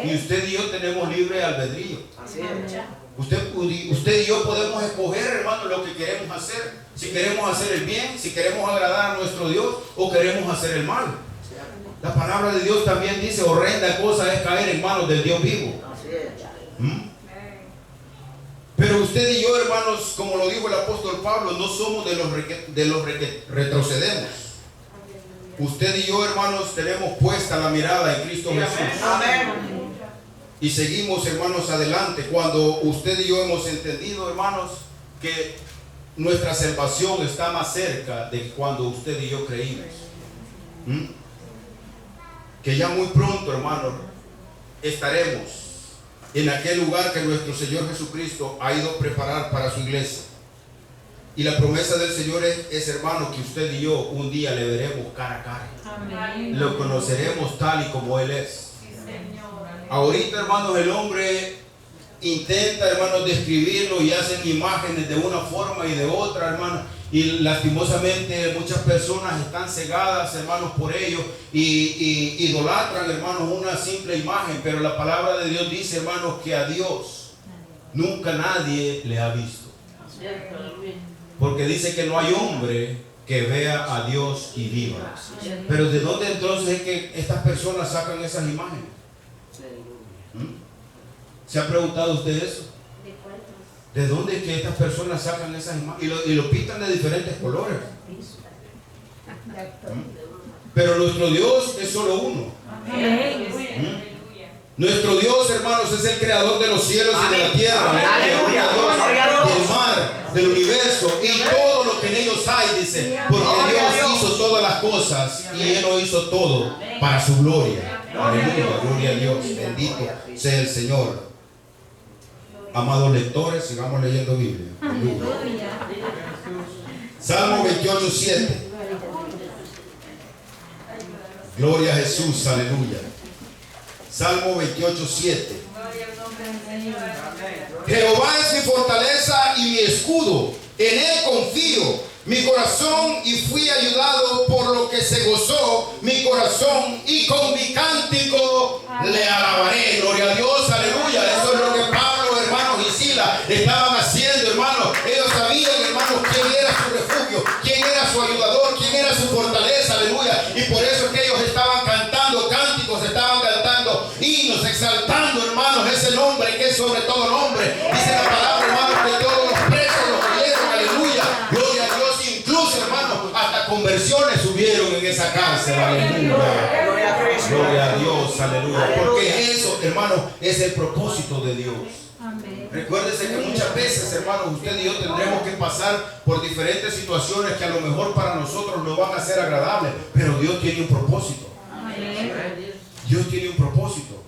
Y usted y yo tenemos libre albedrío. Usted y yo podemos escoger, hermanos, lo que queremos hacer. Si queremos hacer el bien, si queremos agradar a nuestro Dios, o queremos hacer el mal. La palabra de Dios también dice: horrenda cosa es caer en manos del Dios vivo. Pero usted y yo, hermanos, como lo dijo el apóstol Pablo, no somos de los que retrocedemos. Usted y yo, hermanos, tenemos puesta la mirada en Cristo Jesús. Y seguimos, hermanos, adelante. Cuando usted y yo hemos entendido, hermanos, que nuestra salvación está más cerca de cuando usted y yo creímos. Que ya muy pronto, hermanos, estaremos en aquel lugar que nuestro Señor Jesucristo ha ido a preparar para su iglesia. Y la promesa del Señor es, hermano, que usted y yo un día le veremos cara a cara. Amén. Lo conoceremos tal y como Él es. Ahorita, hermanos, el hombre intenta, hermanos, describirlo y hacen imágenes de una forma y de otra, hermanos. Y lastimosamente muchas personas están cegadas, hermanos, por ello y idolatran, hermanos, una simple imagen. Pero la palabra de Dios dice, hermanos, que a Dios nunca nadie le ha visto. Porque dice que no hay hombre que vea a Dios y viva. Pero ¿de dónde entonces es que estas personas sacan esas imágenes? ¿Se ha preguntado usted eso? ¿De dónde es que estas personas sacan esas imágenes? Y lo pintan de diferentes colores. Pero nuestro Dios es solo uno. Nuestro Dios, hermanos, es el creador de los cielos y de la tierra, del mar, del universo y todo lo que en ellos hay, dice. Porque Dios hizo todas las cosas y Él lo hizo todo para su gloria. Aleluya, gloria a Dios. Bendito sea el Señor. Amados lectores, sigamos leyendo Biblia. Aleluya. Salmo 28:7. Gloria a Jesús, aleluya. Salmo 28:7. Jehová es mi fortaleza y mi escudo, en él confío mi corazón y fui ayudado, por lo que se gozó mi corazón y con mi cántico le alabaré. Gloria a Dios, aleluya. Eso es lo que Pablo, hermanos, y Sila estaban haciendo, hermanos. Ellos sabían, hermanos, quién era su refugio, quién era su ayudador, quién era su fortaleza, aleluya. Y por eso es que ellos estaban cantando cánticos, estaban cantando himnos, exaltando, hermanos, ese nombre que es sobre todo nombre. Dice la palabra, hermanos, que todos los presos los oyeron, aleluya. Gloria a Dios, incluso, hermanos, hasta conversiones hubieron en esa cárcel, aleluya. Gloria a Dios, aleluya. Porque eso, hermanos, es el propósito de Dios. Amén. Recuérdese que muchas veces, hermanos, usted y yo tendremos que pasar por diferentes situaciones que a lo mejor para nosotros no van a ser agradables, pero Dios tiene un propósito. Amén. Dios tiene un propósito.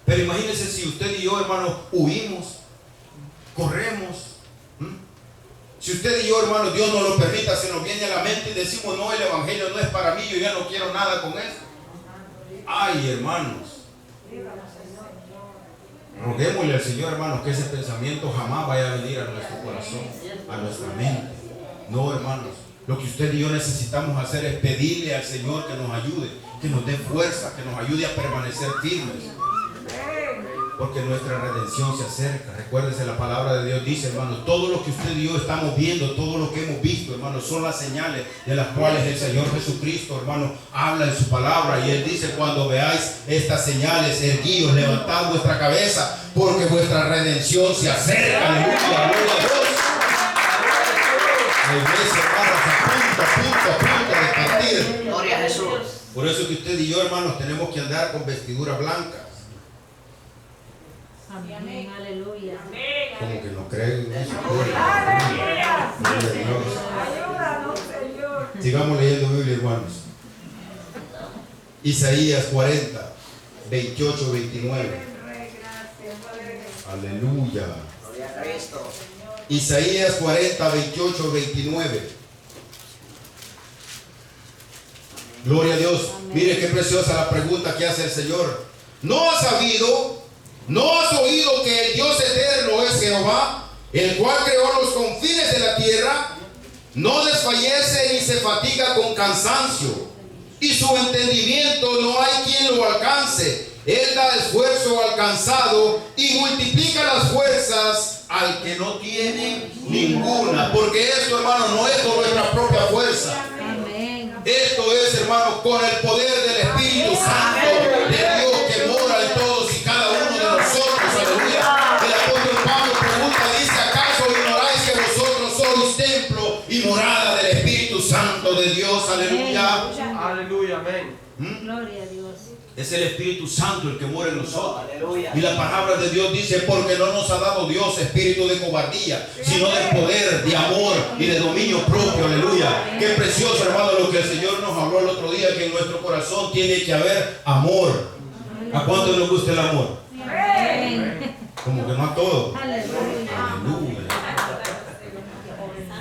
Pero imagínense si usted y yo, hermanos, huimos, corremos. Si usted y yo, hermanos, Dios nos lo permita, se nos viene a la mente y decimos, no, el evangelio no es para mí, yo ya no quiero nada con esto. Ay, hermanos, roguémosle al Señor, hermanos, que ese pensamiento jamás vaya a venir a nuestro corazón, a nuestra mente. No, hermanos, lo que usted y yo necesitamos hacer es pedirle al Señor que nos ayude, que nos dé fuerza, que nos ayude a permanecer firmes, porque nuestra redención se acerca. Recuérdese, la palabra de Dios dice, hermanos, todo lo que usted y yo estamos viendo, todo lo que hemos visto, hermanos, son las señales de las cuales el Señor Jesucristo, hermanos, habla en su palabra. Y Él dice, cuando veáis estas señales, erguíos, levantad vuestra cabeza, porque vuestra redención se acerca. Aleluya, gloria a Dios. La iglesia, hermanos, a punto de partir. Gloria a Jesús. Por eso que usted y yo, hermanos, tenemos que andar con vestiduras blancas. Amén. Aleluya. Como que no creen. ¡Aleluya! Gloria a Dios. Ayúdanos, Señor. Sigamos leyendo Biblia, hermanos. Isaías 40, 28, 29. Aleluya. Gloria a Cristo. Isaías 40, 28, 29. Gloria a Dios. Mire qué preciosa la pregunta que hace el Señor. ¿No has sabido? ¿No has oído que el Dios eterno es Jehová, el cual creó los confines de la tierra? No desfallece ni se fatiga con cansancio, y su entendimiento no hay quien lo alcance. Él da esfuerzo al cansado y multiplica las fuerzas al que no tiene ninguna. Porque esto, hermano, no es con nuestra propia fuerza. Amén. Esto es, hermano, con el poder del Espíritu Santo de Dios que mora en todos y cada uno de nosotros. Aleluya. El apóstol Pablo pregunta, dice, ¿acaso ignoráis que vosotros sois templo y morada del Espíritu Santo de Dios? Aleluya. Aleluya, amén. Gloria a Dios. Es el Espíritu Santo el que mora en nosotros. Aleluya. Y la palabra de Dios dice, porque no nos ha dado Dios espíritu de cobardía, sino de poder, de amor y de dominio propio. Aleluya. Qué precioso, hermano, lo que el Señor nos habló el otro día, que en nuestro corazón tiene que haber amor. ¿A cuánto nos gusta el amor? Amén. Como que no a todos. Aleluya. Aleluya.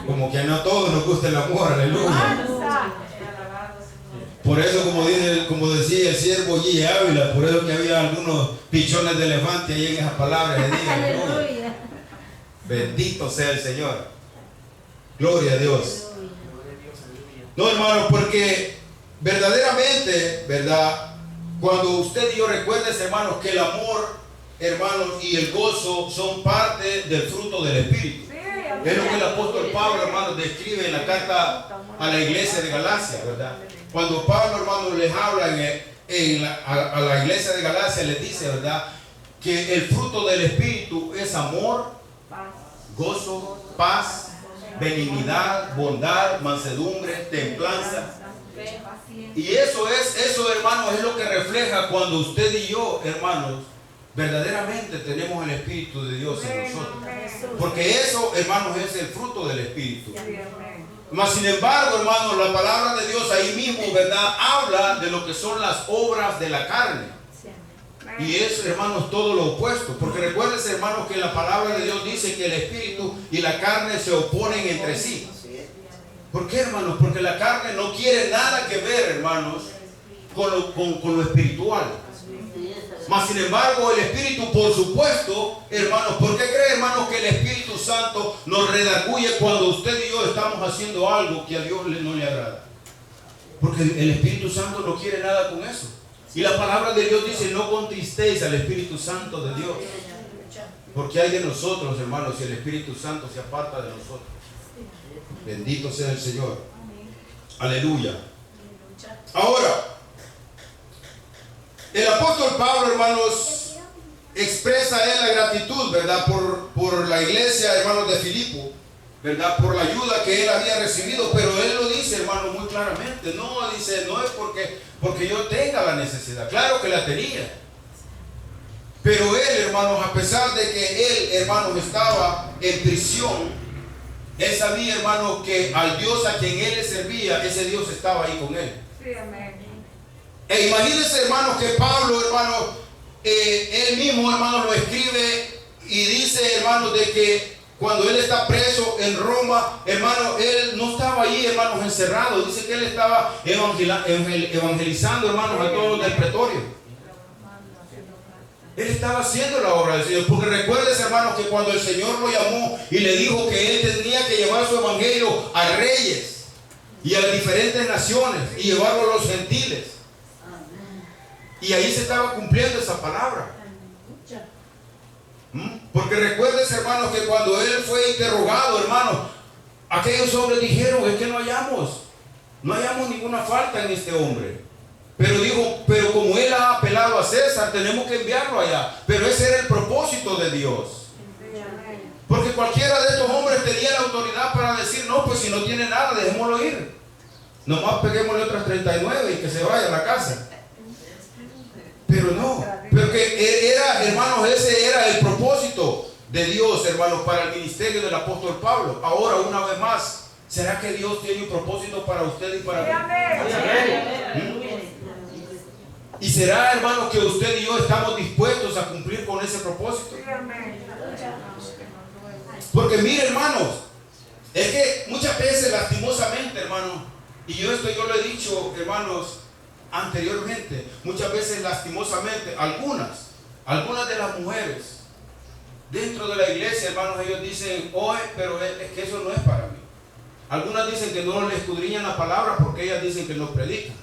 Como que no a todos nos gusta el amor. Aleluya. Por eso, como decía el siervo G. Ávila, por eso que había algunos pichones de elefante ahí en esas palabras. Aleluya. Bendito sea el Señor. Gloria a Dios. No, hermanos, porque verdaderamente, ¿verdad? Cuando usted y yo recuerdes, hermanos, que el amor, hermanos, y el gozo son parte del fruto del Espíritu. Es lo que el apóstol Pablo, hermanos, describe en la carta a la iglesia de Galacia, ¿verdad? Cuando Pablo, hermanos, les habla a la iglesia de Galacia, les dice, ¿verdad?, que el fruto del Espíritu es amor, gozo, paz, benignidad, bondad, mansedumbre, templanza. Y eso, hermanos, es lo que refleja cuando usted y yo, hermanos, verdaderamente tenemos el Espíritu de Dios en nosotros. Porque eso, hermanos, es el fruto del Espíritu. Mas sin embargo, hermanos, la palabra de Dios ahí mismo, ¿verdad?, habla de lo que son las obras de la carne. Y es, hermanos, todo lo opuesto. Porque recuerden, hermanos, que la palabra de Dios dice que el espíritu y la carne se oponen entre sí. ¿Por qué, hermanos? Porque la carne no quiere nada que ver, hermanos, con lo espiritual. Mas sin embargo, el Espíritu, por supuesto, hermanos, ¿por qué cree, hermanos, que el Espíritu Santo nos redarguye cuando usted y yo estamos haciendo algo que a Dios no le agrada? Porque el Espíritu Santo no quiere nada con eso. Y la palabra de Dios dice: no contristéis al Espíritu Santo de Dios. Porque hay de nosotros, hermanos, si el Espíritu Santo se aparta de nosotros. Bendito sea el Señor. Aleluya. Ahora, el apóstol Pablo, hermanos, expresa él la gratitud, ¿verdad? Por la iglesia, hermanos, de Filipo, ¿verdad? Por la ayuda que él había recibido. Pero él lo dice, hermano, muy claramente. No, dice, no es porque yo tenga la necesidad. Claro que la tenía. Pero él, hermanos, a pesar de que él, hermanos, estaba en prisión, él sabía, hermanos, que al Dios a quien él le servía, ese Dios estaba ahí con él. Sí, amén. E imagínense, hermanos, que Pablo, hermanos, él mismo, hermanos, lo escribe y dice, hermanos, de que cuando él está preso en Roma, hermanos, él no estaba allí, hermanos, encerrado. Dice que él estaba evangelizando, hermanos, a todos del pretorio. Él estaba haciendo la obra del Señor. Porque recuerdes, hermanos, que cuando el Señor lo llamó y le dijo que él tenía que llevar su evangelio a reyes y a diferentes naciones y llevarlo a los gentiles, y ahí se estaba cumpliendo esa palabra. Porque recuerdes, hermanos, que cuando él fue interrogado, hermanos, aquellos hombres dijeron: es que no hallamos ninguna falta en este hombre. Pero dijo, pero como él ha apelado a César, tenemos que enviarlo allá. Pero ese era el propósito de Dios. Porque cualquiera de estos hombres tenía la autoridad para decir: no, pues si no tiene nada, dejémoslo ir. Nomás peguémosle otras 39 y que se vaya a la casa. Pero no, porque era, hermanos, ese era el propósito de Dios, hermanos, para el ministerio del apóstol Pablo. Ahora, una vez más, ¿será que Dios tiene un propósito para usted y para mí? ¿Y será, hermanos, que usted y yo estamos dispuestos a cumplir con ese propósito? Porque mire, hermanos, es que muchas veces, lastimosamente, hermanos, y yo lo he dicho, hermanos, anteriormente, muchas veces, lastimosamente, algunas de las mujeres dentro de la iglesia, hermanos, ellos dicen: oye, pero es que eso no es para mí. Algunas dicen que no le escudriñan la palabra porque ellas dicen que no predican.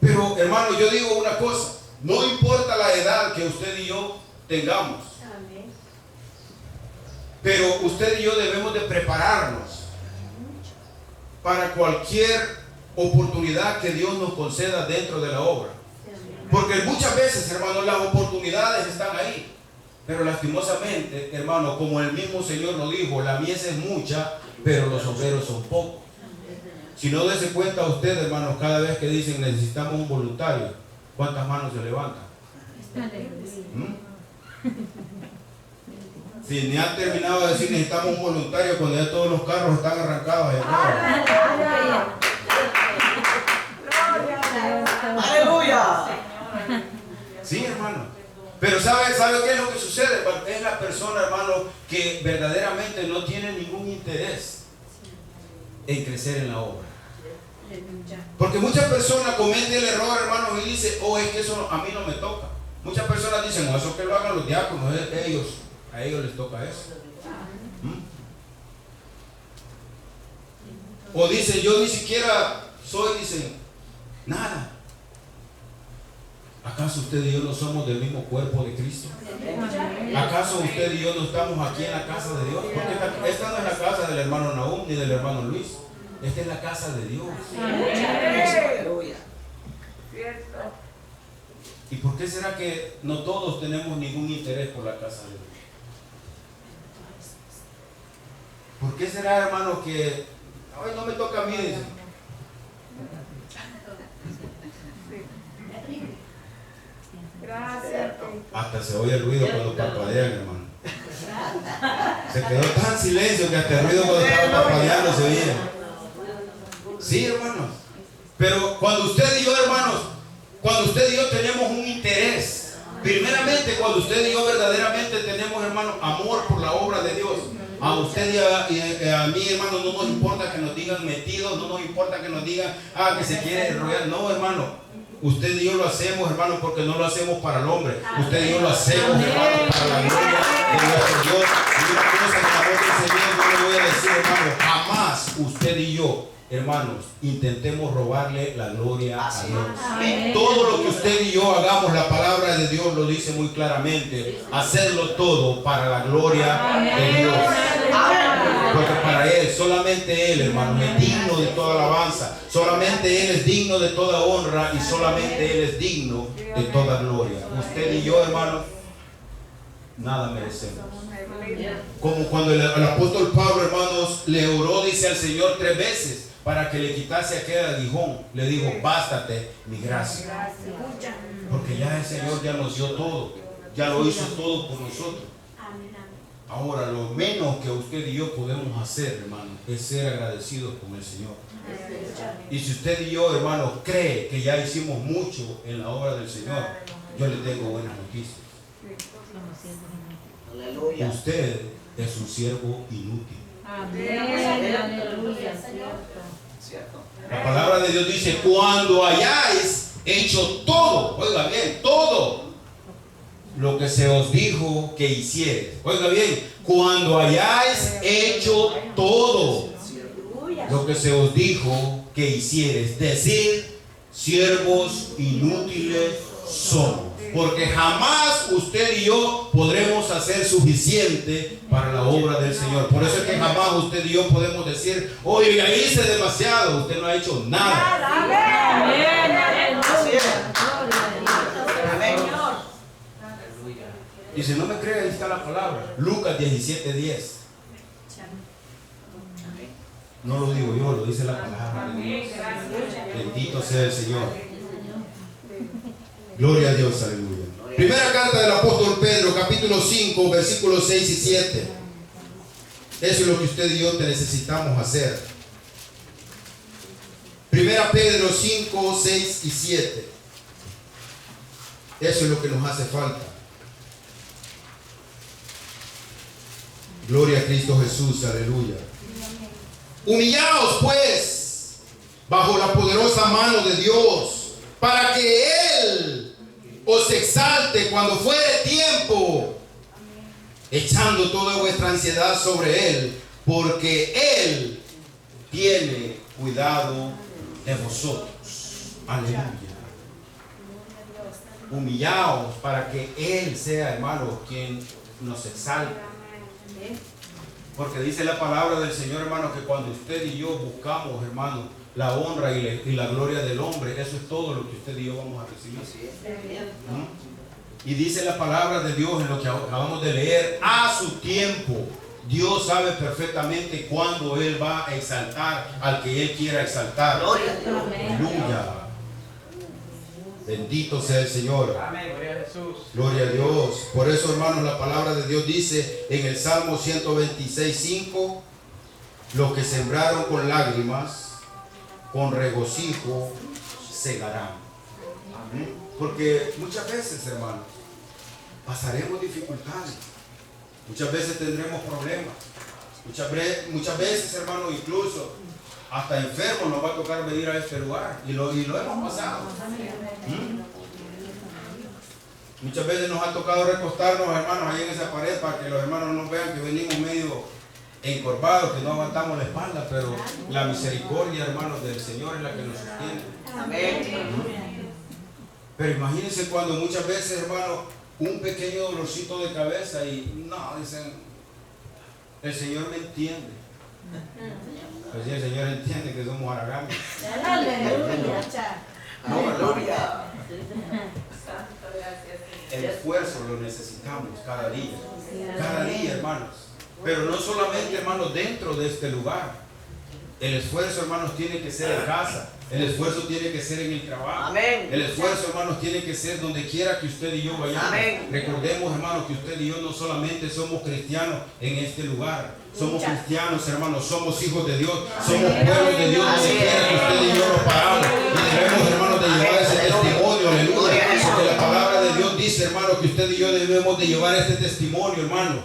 Pero, hermano, yo digo una cosa: no importa la edad que usted y yo tengamos, pero usted y yo debemos de prepararnos para cualquier oportunidad que Dios nos conceda dentro de la obra. Porque muchas veces, hermano, las oportunidades están ahí, pero lastimosamente, hermano, como el mismo Señor nos dijo, la mies es mucha, pero los obreros son pocos. Si no, dése cuenta usted, hermanos, cada vez que dicen necesitamos un voluntario, ¿cuántas manos se levantan? Si ni han terminado de decir necesitamos un voluntario cuando ya todos los carros están arrancados. ¡Aleluya! Sí, hermano. Pero ¿sabe qué es lo que sucede? Es la persona, hermano, que verdaderamente no tiene ningún interés en crecer en la obra. Porque muchas personas cometen el error, hermanos, y dicen: oh, es que eso a mí no me toca. Muchas personas dicen: no, eso que lo hagan los diáconos, a ellos les toca eso. O dicen: yo ni siquiera soy, dicen, nada. ¿Acaso usted y yo no somos del mismo cuerpo de Cristo? ¿Acaso usted y yo no estamos aquí en la casa de Dios? Porque esta no es la casa del hermano Nahum ni del hermano Luis. Esta es la casa de Dios. ¿Y por qué será que no todos tenemos ningún interés por la casa de Dios? ¿Por qué será, hermano, que hoy no me toca a mí? Gracias. Hasta se oye el ruido cuando parpadean, hermano. Se quedó tan silencio que hasta el ruido cuando estaba parpadeando se oía. Sí, hermanos. Pero cuando usted y yo, hermanos, cuando usted y yo tenemos un interés, primeramente cuando usted y yo verdaderamente tenemos, hermano, amor por la obra de Dios. A usted y a mí, hermano, no nos importa que nos digan metidos, no nos importa que nos digan, que se quiere enrollar. No, hermano. Usted y yo lo hacemos, hermano, porque no lo hacemos para el hombre. Usted y yo lo hacemos, hermano, para la gloria de nuestro Dios. Y una cosa en la voz del Señor, yo le voy a decir, hermano, jamás usted y yo, hermanos, intentemos robarle la gloria a Dios. Todo lo que usted y yo hagamos, la palabra de Dios lo dice muy claramente. Hacerlo todo para la gloria de Dios. Porque para Él, solamente Él, hermano, es digno de toda alabanza. Solamente Él es digno de toda honra y solamente Él es digno de toda gloria. Usted y yo, hermano, nada merecemos. Como cuando el apóstol Pablo, hermanos, le oró, dice al Señor 3 veces para que le quitase aquel aguijón. Le dijo, bástate mi gracia. Porque ya el Señor ya nos dio todo. Ya lo hizo todo por nosotros. Ahora, lo menos que usted y yo podemos hacer, hermano, es ser agradecidos con el Señor. Y si usted y yo, hermano, cree que ya hicimos mucho en la obra del Señor, yo le tengo buenas noticias. Aleluya. Usted es un siervo inútil. Amén. Aleluya. Cierto. La palabra de Dios dice, cuando hayáis hecho todo, oiga bien, todo lo que se os dijo que hicieres. Oiga bien, cuando hayáis hecho todo lo que se os dijo que hicieres, decir, siervos inútiles somos. Porque jamás usted y yo podremos hacer suficiente para la obra del Señor. Por eso es que jamás usted y yo podemos decir, oye, ya hice demasiado. Usted no ha hecho nada. Amén. Así es. Amén. Y si no me cree, ahí está la palabra. Lucas 17:10. No lo digo yo, lo dice la palabra de Dios. Bendito sea el Señor. Gloria a Dios, aleluya. Primera carta del apóstol Pedro, capítulo 5, versículos 6 y 7. Eso es lo que usted y yo necesitamos hacer. Primera Pedro 5, 6 y 7. Eso es lo que nos hace falta. Gloria a Cristo Jesús, aleluya. Humillaos pues bajo la poderosa mano de Dios, para que Él os exalte cuando fuere tiempo, echando toda vuestra ansiedad sobre Él, porque Él tiene cuidado de vosotros. Aleluya. Humillaos para que Él sea, hermano, quien nos exalte. Porque dice la palabra del Señor, hermano, que cuando usted y yo buscamos, hermano, la honra y la gloria del hombre, eso es todo lo que usted y yo vamos a recibir. Y dice la palabra de Dios en lo que acabamos de leer, a su tiempo. Dios sabe perfectamente cuándo Él va a exaltar al que Él quiera exaltar. Aleluya. Bendito sea el Señor. Amén, gloria a Jesús. Gloria a Dios. Por eso, hermanos, la palabra de Dios dice en el Salmo 126:5, los que sembraron con lágrimas, con regocijo segarán. Amén. Porque muchas veces, hermanos, pasaremos dificultades. Muchas veces tendremos problemas. Muchas veces, hermanos, incluso hasta enfermos nos va a tocar venir a este lugar. Y lo hemos pasado. Muchas veces nos ha tocado recostarnos, hermanos, ahí en esa pared para que los hermanos nos vean que venimos medio encorvados, que no aguantamos la espalda, pero la misericordia, hermanos, del Señor es la que nos sostiene. Amén. Pero imagínense cuando muchas veces, hermanos, un pequeño dolorcito de cabeza y no, dicen, el Señor me entiende. Pues sí, el Señor entiende que somos haraganes. Aleluya. El esfuerzo lo necesitamos cada día. Cada día, hermanos. Pero no solamente, hermanos, dentro de este lugar. El esfuerzo, hermanos, tiene que ser en casa. El esfuerzo tiene que ser en el trabajo. Amén. El esfuerzo, hermanos, tiene que ser donde quiera que usted y yo vayamos. Amén. Recordemos, hermanos, que usted y yo no solamente somos cristianos en este lugar. Somos cristianos, hermanos. Somos hijos de Dios. Somos pueblos de Dios donde quiera que usted y yo nos paramos. Y debemos, hermanos, de llevar ese testimonio testimonio, aleluya. Porque la palabra de Dios dice, hermano, que usted y yo debemos de llevar este testimonio, hermano,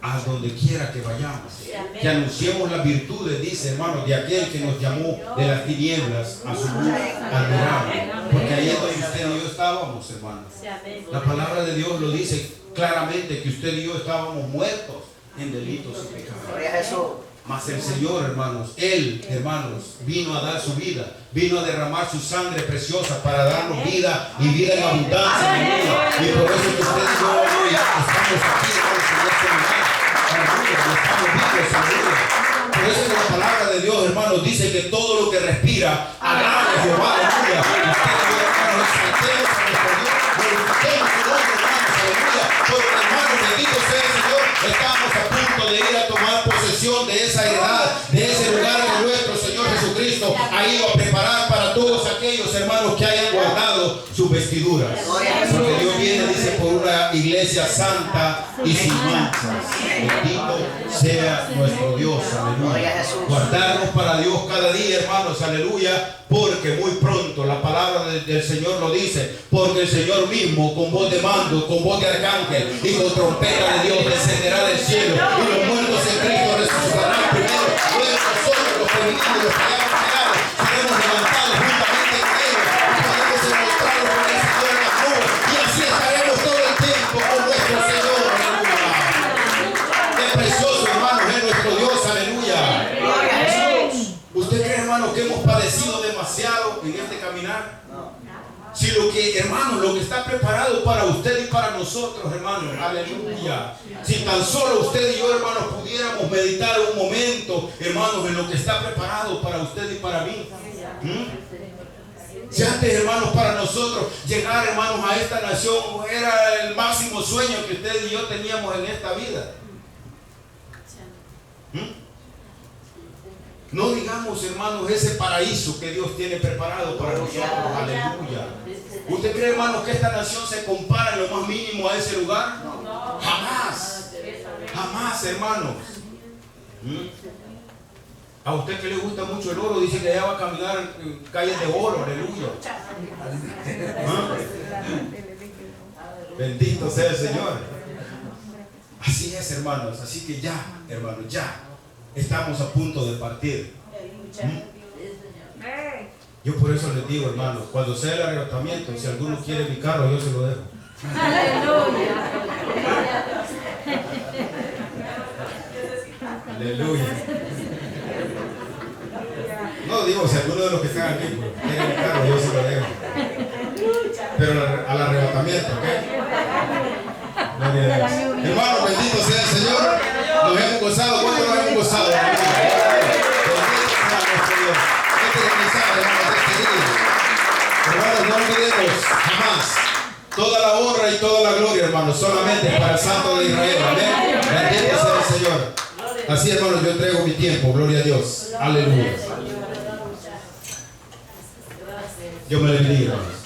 a donde quiera que vayamos. Que anunciemos las virtudes, dice, hermano, de aquel que nos llamó de las tinieblas a su luz admirable. Porque ahí es donde usted y yo estábamos, hermano. La palabra de Dios lo dice claramente, que usted y yo estábamos muertos en delitos y pecados. Gloria a Jesús. Mas el Señor, hermanos, Él, hermanos, vino a dar su vida, vino a derramar su sangre preciosa para darnos vida y vida en abundancia, aleluya. Y por eso que usted y yo hoy estamos aquí, hermanos, en este lugar, aleluya, y estamos vivos, aleluya. Por eso que la palabra de Dios, hermanos, dice que todo lo que respira, agrade a Jehová, aleluya. Y usted y yo, hermanos, exaltemos a nuestro Dios, glorifiquemos su nombre, hermanos, aleluya. Porque, hermanos, bendito sea el Señor, estamos a punto de ir a tomar posesión de esa heredad, de ese lugar que nuestro Señor Jesucristo ha ido a preparar para todos aquellos hermanos que hayan guardado sus vestiduras. Porque Dios viene, dice, por una iglesia santa y sin manchas. Bendito sea nuestro Dios, aleluya. Guardarnos para Dios cada día, hermanos, aleluya. Porque muy pronto la palabra del Señor lo dice, porque el Señor mismo con voz de mando, con voz de arcángel y con trompeta de Dios descenderá del cielo, y los muertos en Cristo resucitarán primero. Luego nosotros, los que vivimos, los que hayamos quedado, seremos levantados juntamente con ellos y podremos ser mostrados por el Señor en las nubes, y así estaremos todo el tiempo con nuestro Señor, aleluya. Qué precioso, hermanos, es nuestro Dios, aleluya. ¿Usted cree, hermano, que hemos padecido demasiado en este caminar? Si lo que, hermano, lo que está preparado para usted y para nosotros, hermano, aleluya. Si tan solo usted y yo, hermano, pudiéramos meditar un momento, hermanos, en lo que está preparado para usted y para mí. Si antes, hermanos, para nosotros llegar, hermanos, a esta nación era el máximo sueño que usted y yo teníamos en esta vida. No digamos, hermanos, ese paraíso que Dios tiene preparado para nosotros. Aleluya. ¿Usted cree, hermanos, que esta nación se compara en lo más mínimo a ese lugar? Jamás. Jamás, hermanos. A usted que le gusta mucho el oro, dice que allá va a caminar en calles de oro. Aleluya. Bendito sea el Señor. Así es, hermanos. Así que ya, hermanos, ya. Estamos a punto de partir. Yo por eso les digo, hermanos, cuando sea el arrebatamiento, si alguno quiere mi carro, yo se lo dejo. Aleluya. Aleluya. No digo, si alguno de los que están aquí quiere mi carro, yo se lo dejo. Pero al arrebatamiento, ¿ok? Hermano, bendito sea el Señor. Nos hemos gozado. ¿Cuánto nos hemos gozado? Bendito sea nuestro Dios. Este es el mensaje, hermanos, de este día. Hermanos, no olvidemos jamás toda la honra y toda la gloria, hermanos, solamente para el Santo de Israel. Amén. Bendito sea el Señor. Así, hermanos, yo entrego mi tiempo. Gloria a Dios. Aleluya. Dios me le bendiga, hermanos.